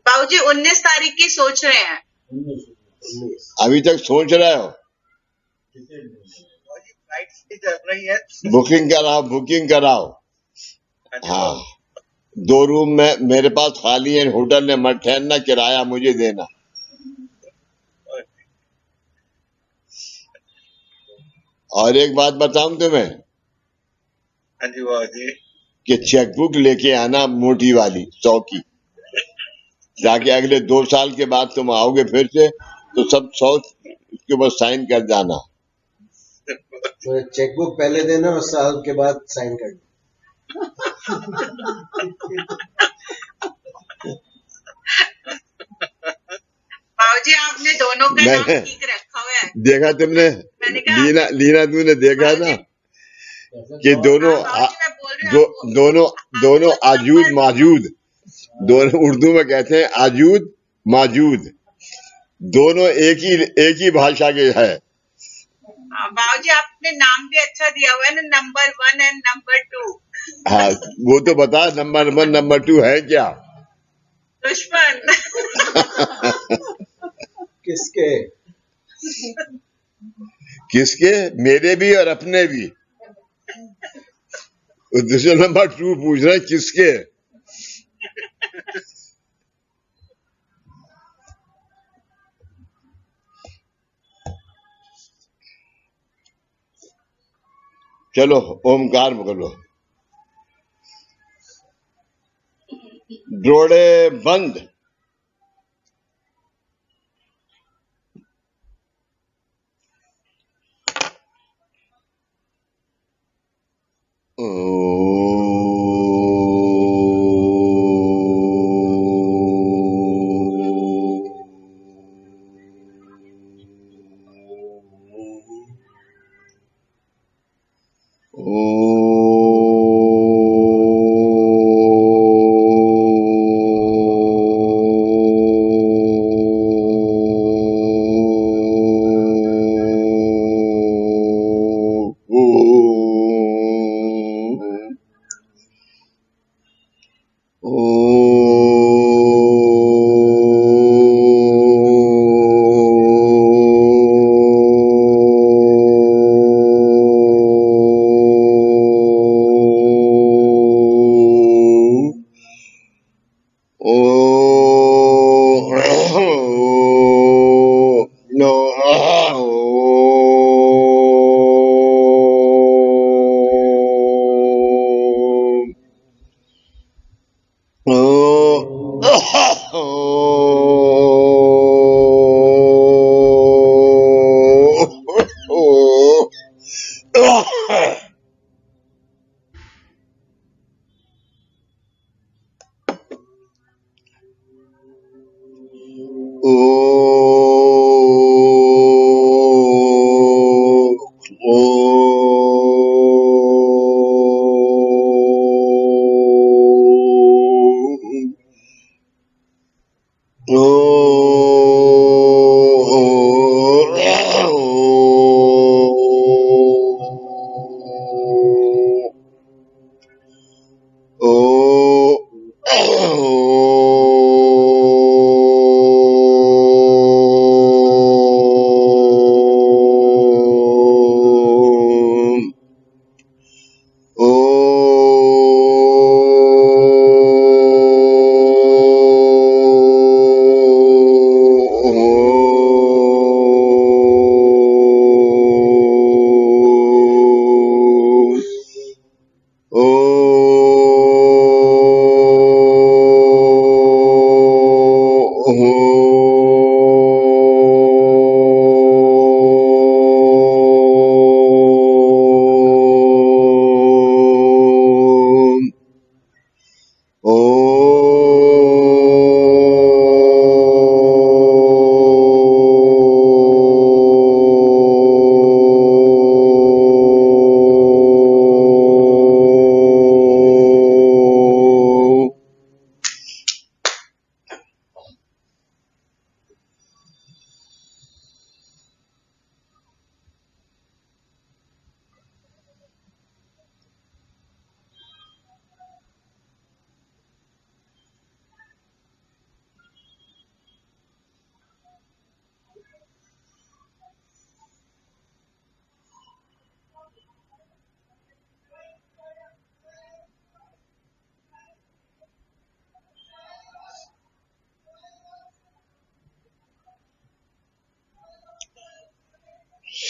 Speaker 6: बाबूजी 19 तारीख की सोच रहे हैं।
Speaker 2: 19।
Speaker 1: अभी तक सोच रहे हो?
Speaker 3: फ्लाइट चल रही है।
Speaker 1: बुकिंग कराओ। हाँ, 2 रूम में मेरे पास खाली है, होटल में मत ठहरना, किराया मुझे देना। और एक बात बताऊं तुम्हें
Speaker 3: हाँ जी बाबूजी।
Speaker 1: कि चेकबुक लेके आना, मोटी वाली 100 की, ताकि अगले 2 साल के बाद तुम आओगे फिर से तो सब 100 के ऊपर साइन कर जाना।
Speaker 2: तो चेकबुक पहले देना और साल के बाद साइन कर
Speaker 6: बाबूजी आपने दोनों का नाम
Speaker 1: मैंने
Speaker 6: ठीक रखा हुआ है।
Speaker 1: देखा तुमने,
Speaker 6: मैंने कहा
Speaker 1: लीना तूने देखा ना कि दोनों
Speaker 6: बाबूजी मैं बोल रही हूँ आपको,
Speaker 1: दोनों आजूद माजूद, दोनों उर्दू में कहते हैं आजूद माजूद, दोनों एक ही भाषा के है।
Speaker 6: बाबूजी आपने नाम भी अच्छा दिया हुआ है ना, नंबर 1 एंड नंबर 2।
Speaker 1: हाँ, वो तो बता, नंबर 1 नंबर 2 है क्या?
Speaker 6: दुश्मन।
Speaker 2: किसके?
Speaker 1: मेरे भी और अपने भी। दूसरा नंबर 2 पूछ रहा है किसके? चलो ओमकार बोलो। डोळे बंद।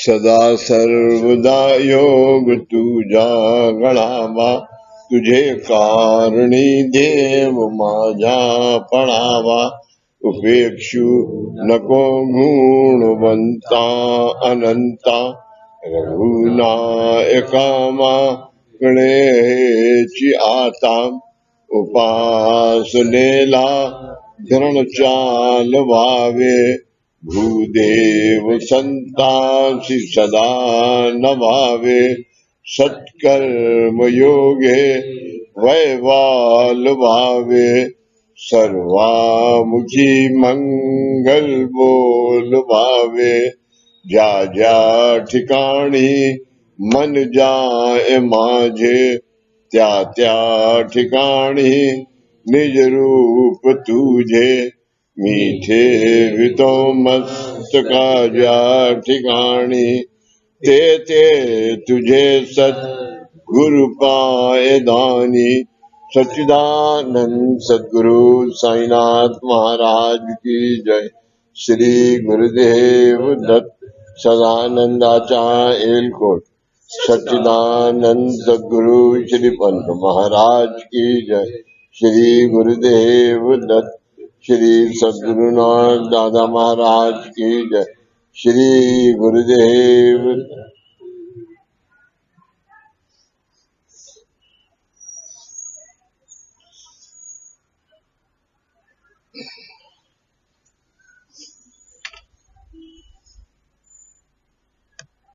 Speaker 1: सदा सर्वदा योग तुझा गणावा, तुझे कारणी देव माझा पणावा. उपेक्षु नको गुणवंता अनंता, रघुनायका मागणेची आता. उपासनेला धरण चालवावे, भूदेव संतांसी सदा नभावे. सत्कर्म योगे वैवाल भावे, सर्वामुखी मंगल बोल भावे. ज्या ज्या ठिकाणी मन जाय माझे, त्या त्या ठिकाणी निज रूप तुझे. मीठे वितो मस्तका ज्या ठिकाणी, ते ते तुझे सत गुरु पाय दानी. सच्चिदानंद सद्गुरु साईनाथ महाराज की जय. श्री गुरुदेव दत्त सदानंदाचार्य एलकोट. सच्चिदानंद सद्गुरु श्री पंत महाराज की जय. श्री गुरुदेव दत्त श्री सद्गुरुनाथ दादा महाराज की जय. श्री गुरुदेव.